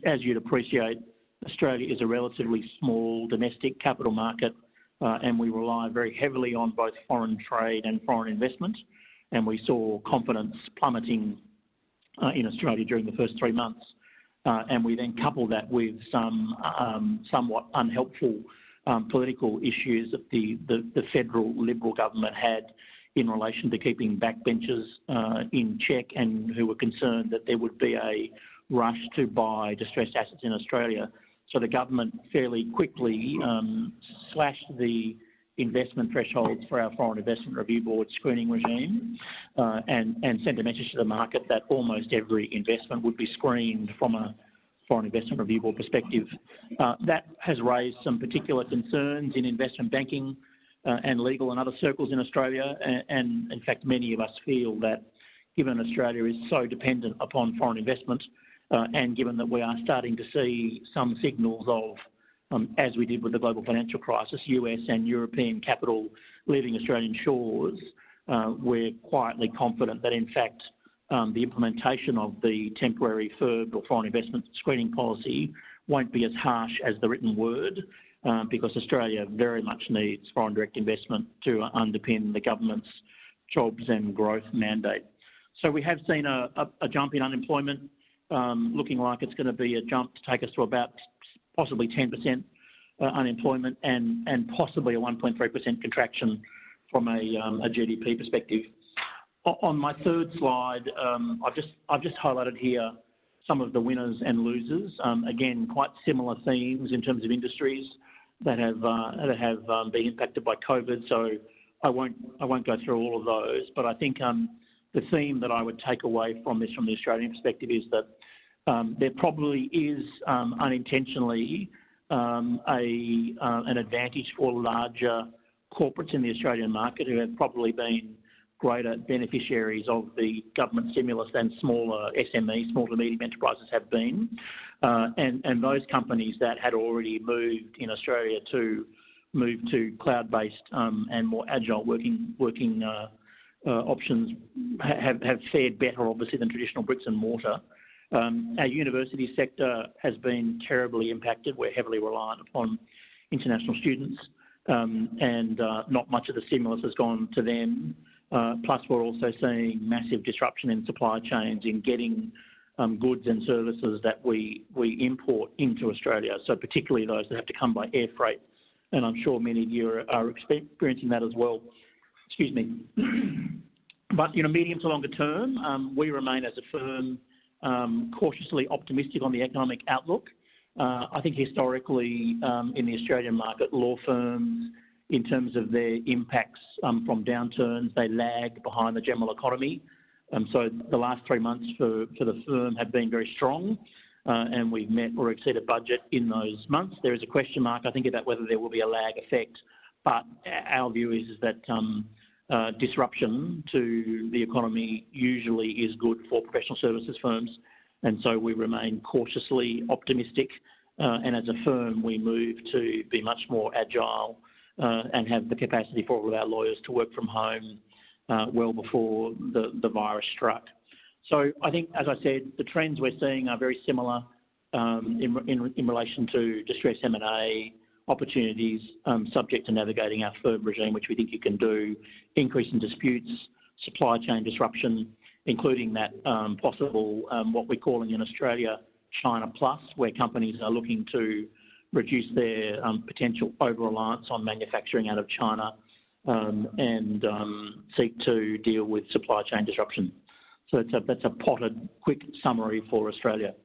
As you'd appreciate, Australia is a relatively small domestic capital market, and we rely very heavily on both foreign trade and foreign investment. And we saw confidence plummeting in Australia during the first 3 months. And we then coupled that with some somewhat unhelpful political issues that the federal Liberal government had in relation to keeping backbenchers in check, and who were concerned that there would be a rush to buy distressed assets in Australia. So the government fairly quickly slashed the investment thresholds for our Foreign Investment Review Board screening regime, and sent a message to the market that almost every investment would be screened from a Foreign Investment Review Board perspective. That has raised some particular concerns in investment banking and legal and other circles in Australia, and in fact many of us feel that given Australia is so dependent upon foreign investment, and given that we are starting to see some signals of, as we did with the global financial crisis, US and European capital leaving Australian shores, we're quietly confident that in fact the implementation of the temporary FIRB or foreign investment screening policy won't be as harsh as the written word, because Australia very much needs foreign direct investment to underpin the government's jobs and growth mandate. So we have seen a jump in unemployment, looking like it's going to be a jump to take us to about possibly 10% unemployment and possibly a 1.3% contraction from a GDP perspective. On my third slide, I've just highlighted here some of the winners and losers. Again, quite similar themes in terms of industries that have been impacted by COVID. So I won't go through all of those, but I think the theme that I would take away from this, from the Australian perspective, is that there probably is unintentionally an advantage for larger corporates in the Australian market who have probably been greater beneficiaries of the government stimulus than smaller SMEs, small to medium enterprises have been. And those companies that had already moved in Australia to move to cloud-based and more agile working options have fared better, obviously, than traditional bricks and mortar. Our university sector has been terribly impacted. We're heavily reliant upon international students, and not much of the stimulus has gone to them. Plus, we're also seeing massive disruption in supply chains in getting goods and services that we import into Australia, so particularly those that have to come by air freight. And I'm sure many of you are experiencing that as well. excuse me. But, medium to longer term, we remain as a firm cautiously optimistic on the economic outlook. I think historically in the Australian market, law firms, in terms of their impacts from downturns, they lag behind the general economy. So the last 3 months for the firm have been very strong, and we've met or exceeded budget in those months. There is a question mark, I think, about whether there will be a lag effect, but our view is that disruption to the economy usually is good for professional services firms, and so we remain cautiously optimistic. And as a firm, we move to be much more agile and have the capacity for all of our lawyers to work from home well before the virus struck. So I think, as I said, the trends we're seeing are very similar in relation to distress M&A opportunities, subject to navigating our firm regime, which we think you can do, increase in disputes, supply chain disruption, including that possible, what we're calling in Australia, China Plus, where companies are looking to reduce their potential over-reliance on manufacturing out of China and seek to deal with supply chain disruption. So that's a potted, quick summary for Australia.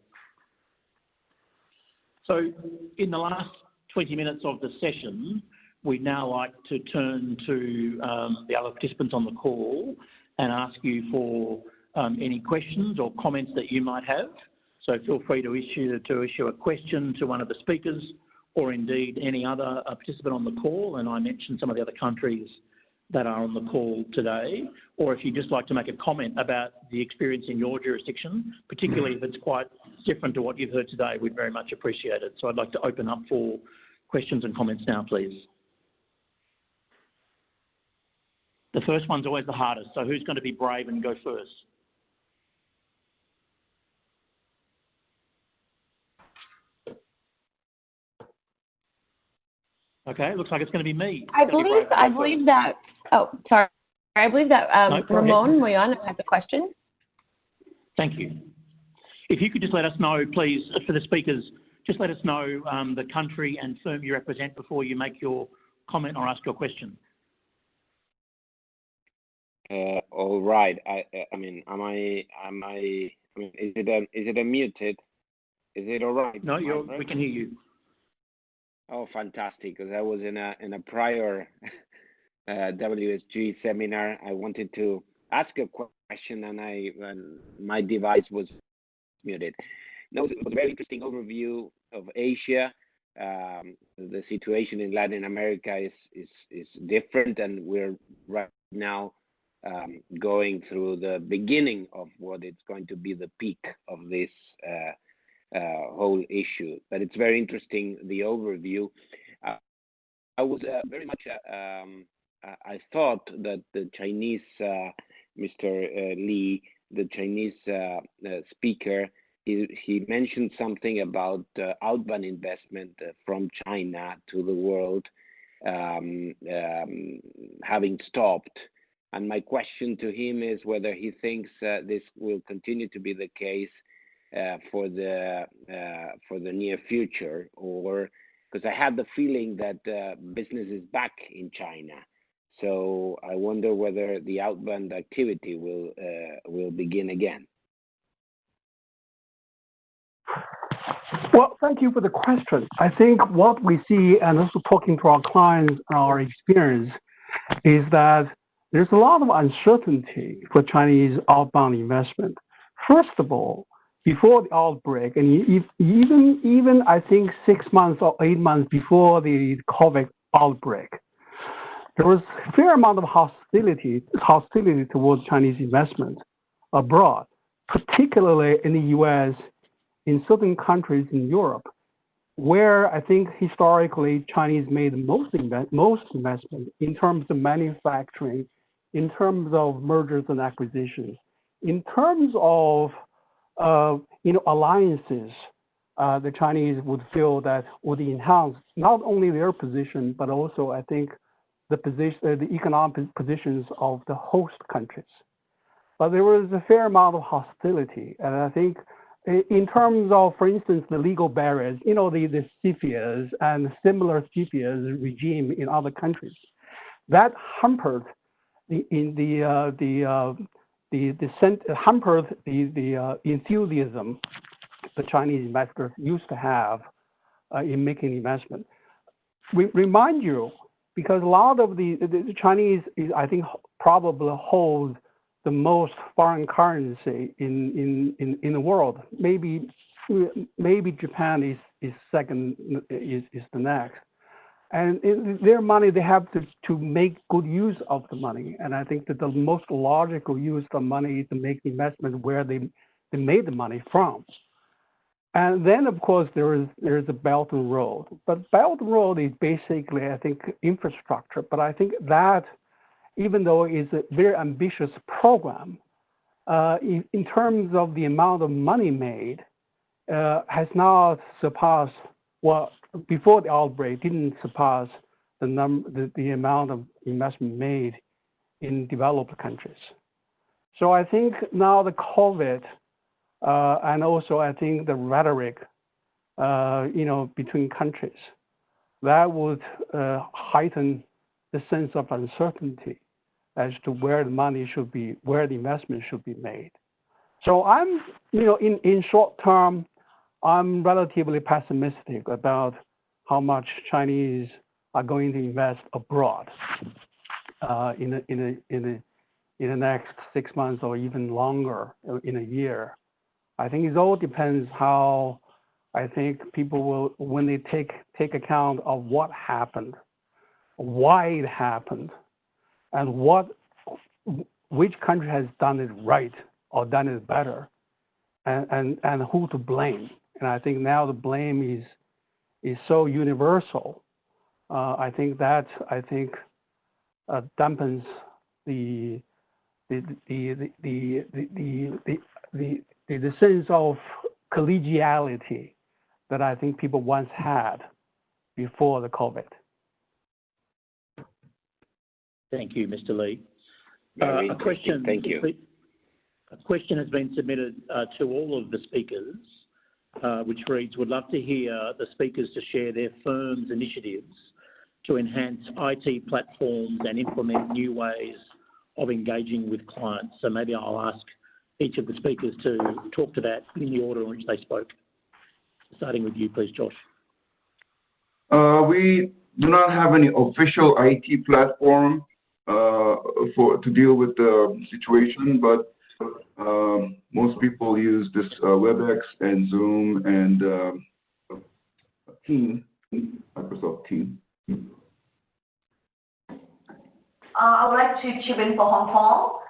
So in the last 20 minutes of the session, we'd now like to turn to the other participants on the call and ask you for any questions or comments that you might have. So feel free to issue a question to one of the speakers, or indeed any other participant on the call. And I mentioned some of the other countries that are on the call today. Or if you'd just like to make a comment about the experience in your jurisdiction, particularly if it's quite different to what you've heard today, we'd very much appreciate it. So I'd like to open up for questions and comments now, please. The first one's always the hardest. So who's going to be brave and go first? Okay, looks like it's going to be me. I believe that Ramon Moyano has a question. Thank you. If you could just let us know, please, for the speakers, just let us know the country and firm you represent before you make your comment or ask your question. All right. I mean, is it unmuted? Is it all right? No, we can hear you. Oh, fantastic! Because I was in a prior WSG seminar. I wanted to ask a question, and my device was muted. No, it was a very interesting overview of Asia. The situation in Latin America is different, and we're right now going through the beginning of what is going to be the peak of this whole issue. But it's very interesting, the overview. I was very much, I thought that the Chinese, Mr. Lee, the Chinese speaker, he mentioned something about outbound investment from China to the world having stopped. And my question to him is whether he thinks this will continue to be the case for the near future, or because I had the feeling that business is back in China. So I wonder whether the outbound activity will begin again. Well, thank you for the question. I think what we see, and also talking to our clients, our experience, is that there's a lot of uncertainty for Chinese outbound investment. First of all, before the outbreak, and even I think 6 months or 8 months before the COVID outbreak, there was a fair amount of hostility towards Chinese investment abroad, particularly in the US, in certain countries in Europe, where I think historically Chinese made most investment in terms of manufacturing, in terms of mergers and acquisitions, in terms of alliances. The Chinese would feel that would enhance not only their position, but also I think the economic positions of the host countries. But there was a fair amount of hostility, and I think in terms of, for instance, the legal barriers, the CFIUS and similar CFIUS regime in other countries, that hampered hampered the enthusiasm the Chinese investors used to have in making investment. We remind you, because a lot of the Chinese, I think, probably hold the most foreign currency in the world. Maybe Japan is second, is the next. And their money, they have to make good use of the money. And I think that the most logical use of money is to make the investment where they made the money from. And then, of course, there is a Belt and Road. But Belt and Road is basically, I think, infrastructure. But I think that, even though it's a very ambitious program, in terms of the amount of money made, has not surpassed, well, before the outbreak, didn't surpass the amount of investment made in developed countries. So I think now the COVID, and also I think the rhetoric, between countries, that would heighten the sense of uncertainty as to where the money should be, where the investment should be made. So I'm, in short term, I'm relatively pessimistic about how much Chinese are going to invest abroad in the next 6 months or even longer, in a year. I think it all depends how I think people will, when they take account of what happened, why it happened, and which country has done it right or done it better, and who to blame. And I think now the blame is so universal. I think that dampens the sense of collegiality that I think people once had before the COVID. Thank you, Mr. Lee. Very A question. Thank you. A question has been submitted to all of the speakers, which reads, would love to hear the speakers to share their firm's initiatives to enhance IT platforms and implement new ways of engaging with clients. So maybe I'll ask each of the speakers to talk to that in the order in which they spoke. Starting with you, please, Josh. We do not have any official IT platform to deal with the situation, but most people use this WebEx and Zoom and Team, Microsoft Team. I would like to chip in for Hong Kong.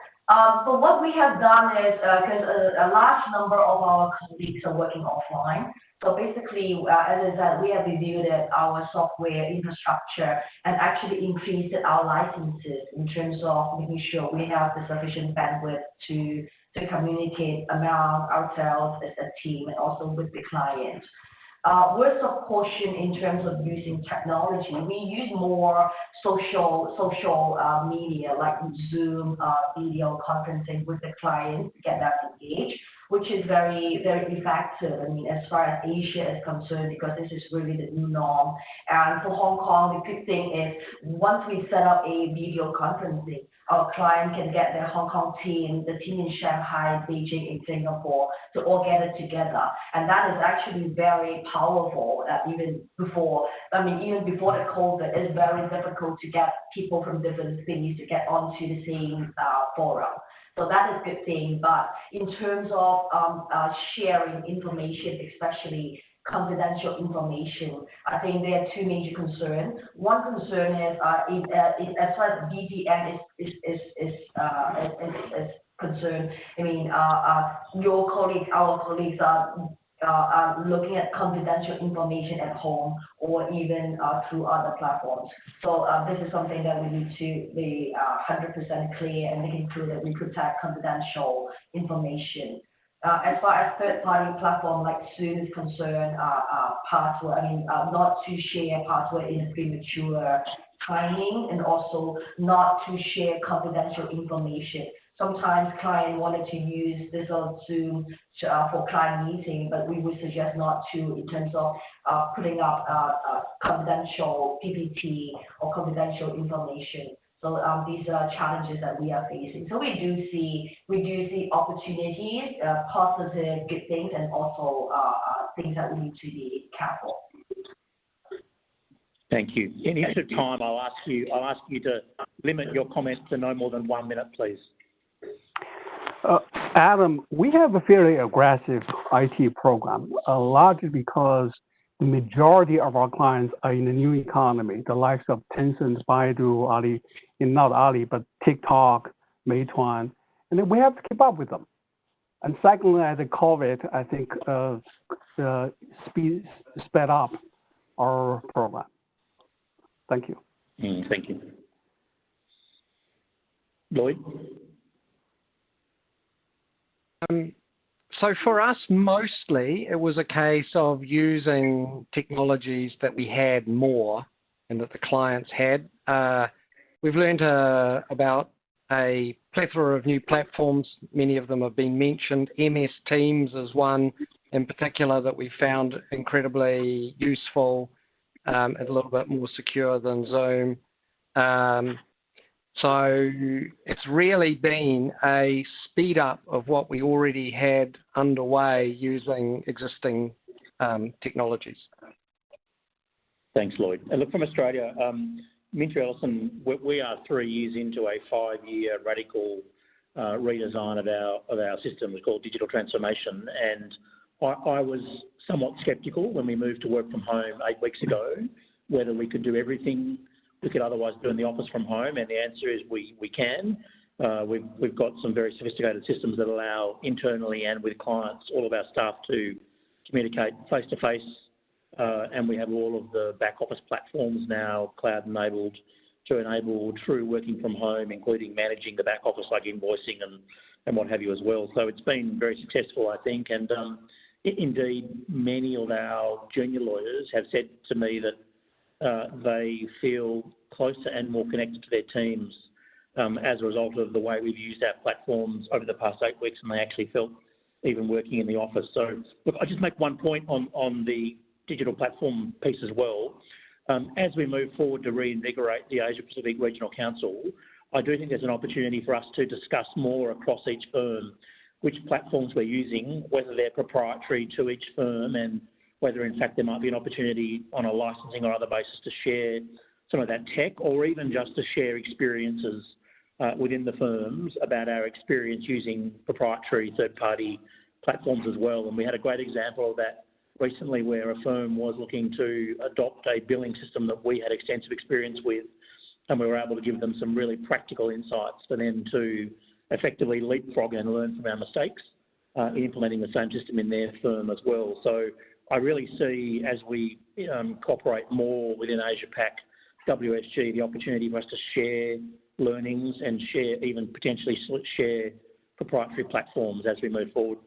So what we have done is, because a large number of our colleagues are working offline, so basically, as I said, we have reviewed our software infrastructure and actually increased our licenses in terms of making sure we have the sufficient bandwidth to communicate among ourselves as a team and also with the client. Words of caution in terms of using technology. We use more social media like Zoom, video conferencing with the client to get them engaged, which is very, very effective. I mean, as far as Asia is concerned, because this is really the new norm. And for Hong Kong, the good thing is once we set up a video conferencing, our client can get their Hong Kong team, the team in Shanghai, Beijing, and Singapore to all gather together. And that is actually very powerful, even before the COVID, it's very difficult to get people from different cities to get onto the same forum. So that is a good thing. But in terms of sharing information, especially confidential information, I think there are two major concerns. One concern is as far as VPN is concerned. I mean, our colleagues are looking at confidential information at home or even through other platforms. So this is something that we need to be 100% clear and making sure that we protect confidential information. As far as third-party platform like Zoom is concerned, password, not to share password in a premature timing, and also not to share confidential information. Sometimes client wanted to use this on Zoom for client meeting, but we would suggest not to in terms of putting up confidential PPT or confidential information. So these are challenges that we are facing. So we do see opportunities, positive, good things, and also things that we need to be careful. Thank you. In the interest of time, I'll ask you to limit your comments to no more than 1 minute, please. Adam, we have a fairly aggressive IT program, largely because the majority of our clients are in the new economy, the likes of Tencent, Baidu, Ali, not Ali, but TikTok, Meituan, and then we have to keep up with them. And secondly, as a COVID, I think sped up our program. Thank you. Thank you. Lloyd? So for us, mostly, it was a case of using technologies that we had more and that the clients had. We've learned about a plethora of new platforms. Many of them have been mentioned. MS Teams is one in particular that we found incredibly useful and a little bit more secure than Zoom. So it's really been a speed up of what we already had underway using existing technologies. Thanks, Lloyd. And look, from Australia, Minter Ellison, we are 3 years into a 5-year radical redesign of our systems called digital transformation. And I was somewhat sceptical when we moved to work from home 8 weeks ago, whether we could do everything we could otherwise do in the office from home, and the answer is we can. We've got some very sophisticated systems that allow internally and with clients, all of our staff to communicate face-to-face, and we have all of the back office platforms now cloud-enabled to enable true working from home, including managing the back office like invoicing and what have you as well. So it's been very successful, I think, and indeed many of our junior lawyers have said to me that they feel closer and more connected to their teams as a result of the way we've used our platforms over the past 8 weeks, and they actually felt even working in the office. So, look, I'll just make one point on the digital platform piece as well. As we move forward to reinvigorate the Asia Pacific Regional Council, I do think there's an opportunity for us to discuss more across each firm which platforms we're using, whether they're proprietary to each firm, and whether in fact there might be an opportunity on a licensing or other basis to share some of that tech, or even just to share experiences within the firms about our experience using proprietary third-party platforms as well. And we had a great example of that recently where a firm was looking to adopt a billing system that we had extensive experience with, and we were able to give them some really practical insights for them to effectively leapfrog and learn from our mistakes in implementing the same system in their firm as well. So I really see, as we cooperate more within Asia Pac, WSG, the opportunity for us to share learnings and even potentially share proprietary platforms as we move forward.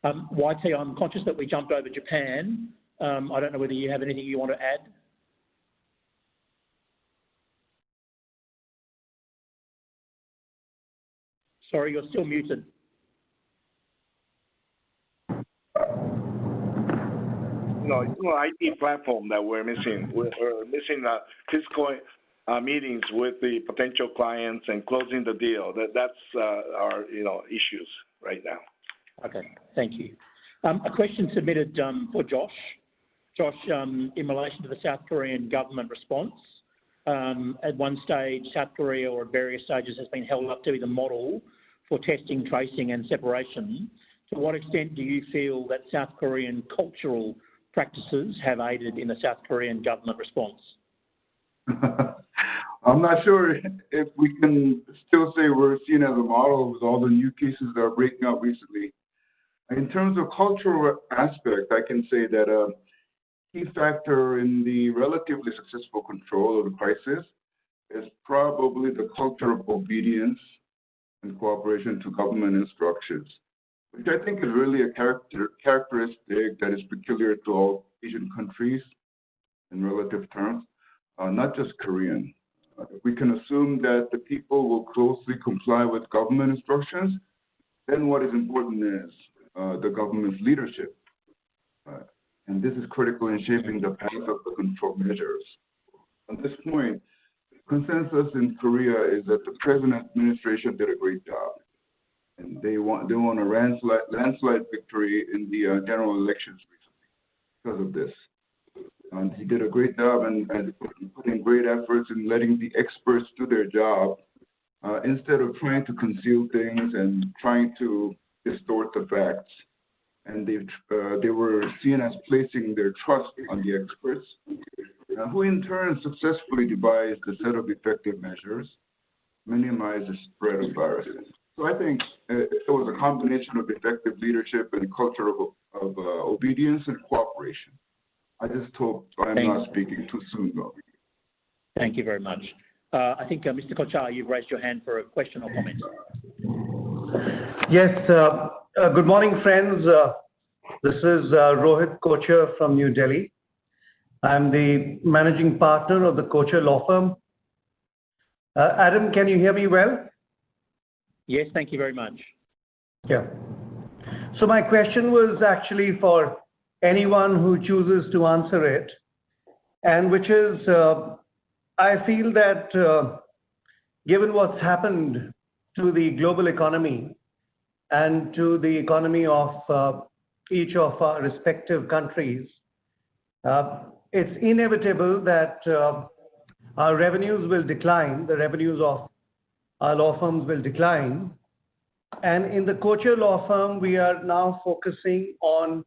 YT, I'm conscious that we jumped over Japan. I don't know whether you have anything you want to add. Sorry, you're still muted. No, it's no IT platform that we're missing. We're missing physical meetings with the potential clients and closing the deal. That's our issues right now. Okay, thank you. A question submitted for Josh. Josh, in relation to the South Korean government response, at one stage, South Korea, or at various stages, has been held up to be the model for testing, tracing and separation. To what extent do you feel that South Korean cultural practices have aided in the South Korean government response? I'm not sure if we can still say we're seen as a model with all the new cases that are breaking out recently. In terms of cultural aspect, I can say that a key factor in the relatively successful control of the crisis is probably the culture of obedience and cooperation to government instructions, which I think is really a characteristic that is peculiar to all Asian countries in relative terms, not just Korean. We can assume that the people will closely comply with government instructions, then what is important is the government's leadership. And this is critical in shaping the path of the control measures. At this point, consensus in Korea is that the present administration did a great job, and they won a landslide victory in the general elections recently because of this. And he did a great job and put in great efforts in letting the experts do their job instead of trying to conceal things and trying to distort the facts. And they were seen as placing their trust on the experts, who in turn successfully devised a set of effective measures, minimize the spread of viruses. So I think it was a combination of effective leadership and culture of obedience and cooperation. I just hope I'm not speaking too soon, though. Thank you very much. I think, Mr. Kochhar, you've raised your hand for a question or comment. Yes. Good morning, friends. This is Rohit Kochhar from New Delhi. I'm the managing partner of the Kochhar Law Firm. Adam, can you hear me well? Yes, thank you very much. Yeah. So my question was actually for anyone who chooses to answer it, and which is, I feel that given what's happened to the global economy and to the economy of each of our respective countries, it's inevitable that our revenues will decline, the revenues of our law firms will decline. And in the Kochhar Law Firm, we are now focusing on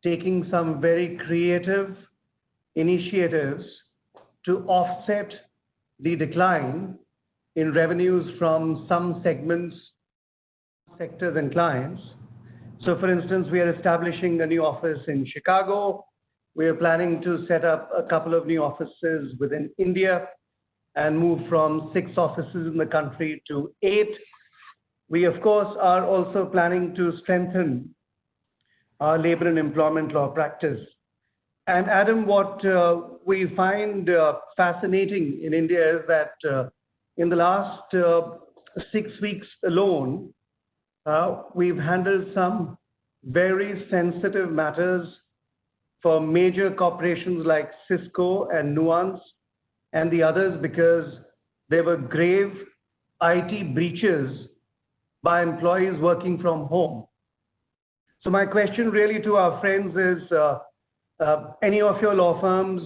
taking some very creative initiatives to offset the decline in revenues from some segments, sectors, and clients. So, for instance, we are establishing a new office in Chicago. We are planning to set up a couple of new offices within India and move from 6 offices in the country to 8. We, of course, are also planning to strengthen our labor and employment law practice. And Adam, what we find fascinating in India is that in the last 6 weeks alone, we've handled some very sensitive matters for major corporations like Cisco and Nuance and the others, because there were grave IT breaches by employees working from home. So my question really to our friends is, any of your law firms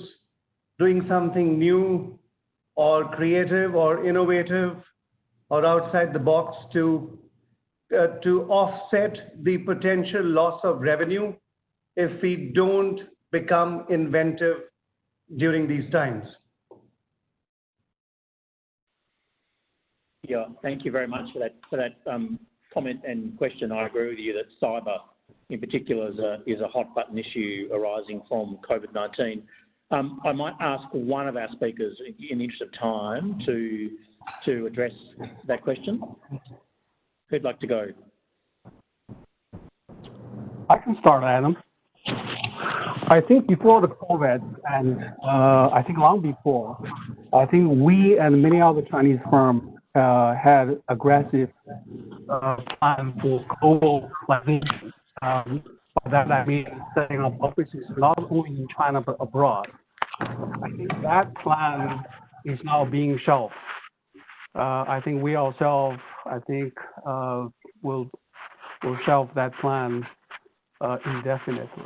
doing something new or creative or innovative or outside the box to offset the potential loss of revenue if we don't become inventive during these times? Yeah, thank you very much for that comment and question. I agree with you that cyber, in particular, is a hot button issue arising from COVID-19. I might ask one of our speakers, in the interest of time, to address that question. Who'd like to go? I can start, Adam. I think before the COVID, and I think long before, I think we and many other Chinese firms had aggressive plan for globalization. By that I mean setting up offices not only in China but abroad. I think that plan is now being shelved. I think we ourselves, will shelve that plan indefinitely.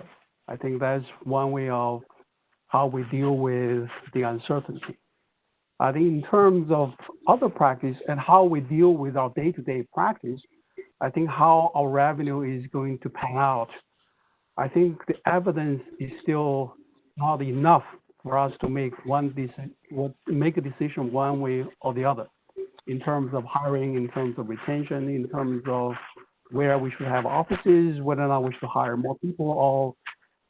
I think that's one way of how we deal with the uncertainty. I think in terms of other practice and how we deal with our day-to-day practice, I think how our revenue is going to pan out, I think the evidence is still not enough for us to make a decision one way or the other, in terms of hiring, in terms of retention, in terms of where we should have offices, whether or not we should hire more people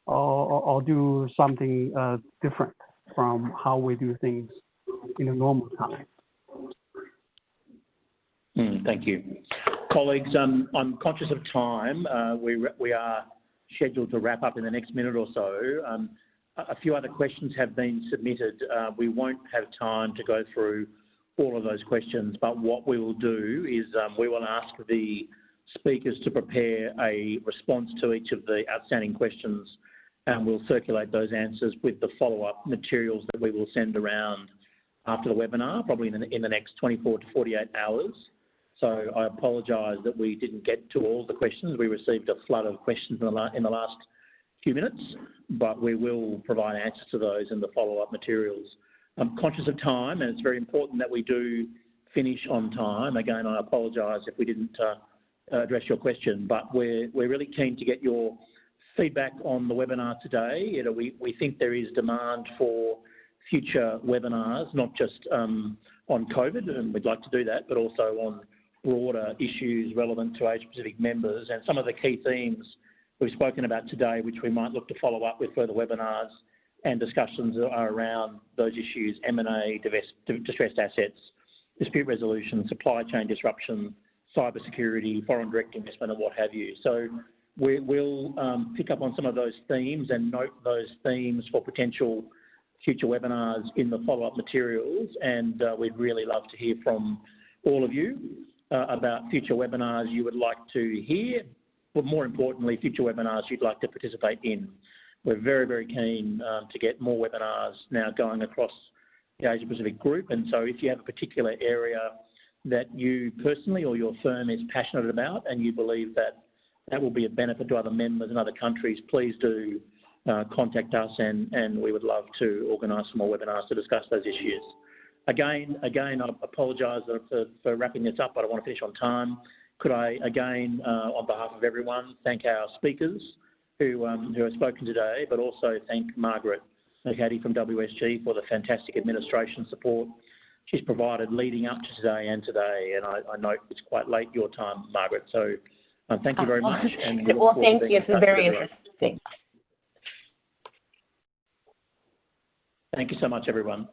or do something different from how we do things in a normal time. Thank you. Colleagues, I'm conscious of time. We are scheduled to wrap up in the next minute or so. A few other questions have been submitted. We won't have time to go through all of those questions, but what we will do is we will ask the speakers to prepare a response to each of the outstanding questions, and we'll circulate those answers with the follow-up materials that we will send around after the webinar, probably in the next 24 to 48 hours. So I apologise that we didn't get to all the questions. We received a flood of questions in the last few minutes, but we will provide answers to those in the follow-up materials. I'm conscious of time, and it's very important that we do finish on time. Again, I apologise if we didn't address your question, but we're really keen to get your feedback on the webinar today. We think there is demand for future webinars, not just on COVID, and we'd like to do that, but also on broader issues relevant to Asia Pacific members. And some of the key themes we've spoken about today, which we might look to follow up with further webinars and discussions, are around those issues: M&A, distressed assets, dispute resolution, supply chain disruption, cybersecurity, foreign direct investment, and what have you. So we'll pick up on some of those themes and note those themes for potential future webinars in the follow-up materials, and we'd really love to hear from all of you about future webinars you would like to hear, but more importantly, future webinars you'd like to participate in. We're very, very keen to get more webinars now going across the Asia Pacific group, and so if you have a particular area that you personally or your firm is passionate about and you believe that that will be a benefit to other members in other countries, please do contact us, and we would love to organise some more webinars to discuss those issues. Again, I apologise for wrapping this up, but I want to finish on time. Could I again, on behalf of everyone, thank our speakers who have spoken today, but also thank Margaret McHattie from WSG for the fantastic administration support she's provided leading up to today and today. And I know it's quite late your time, Margaret, so thank you very much. And well, thank you. It's very interesting. Thank you so much, everyone.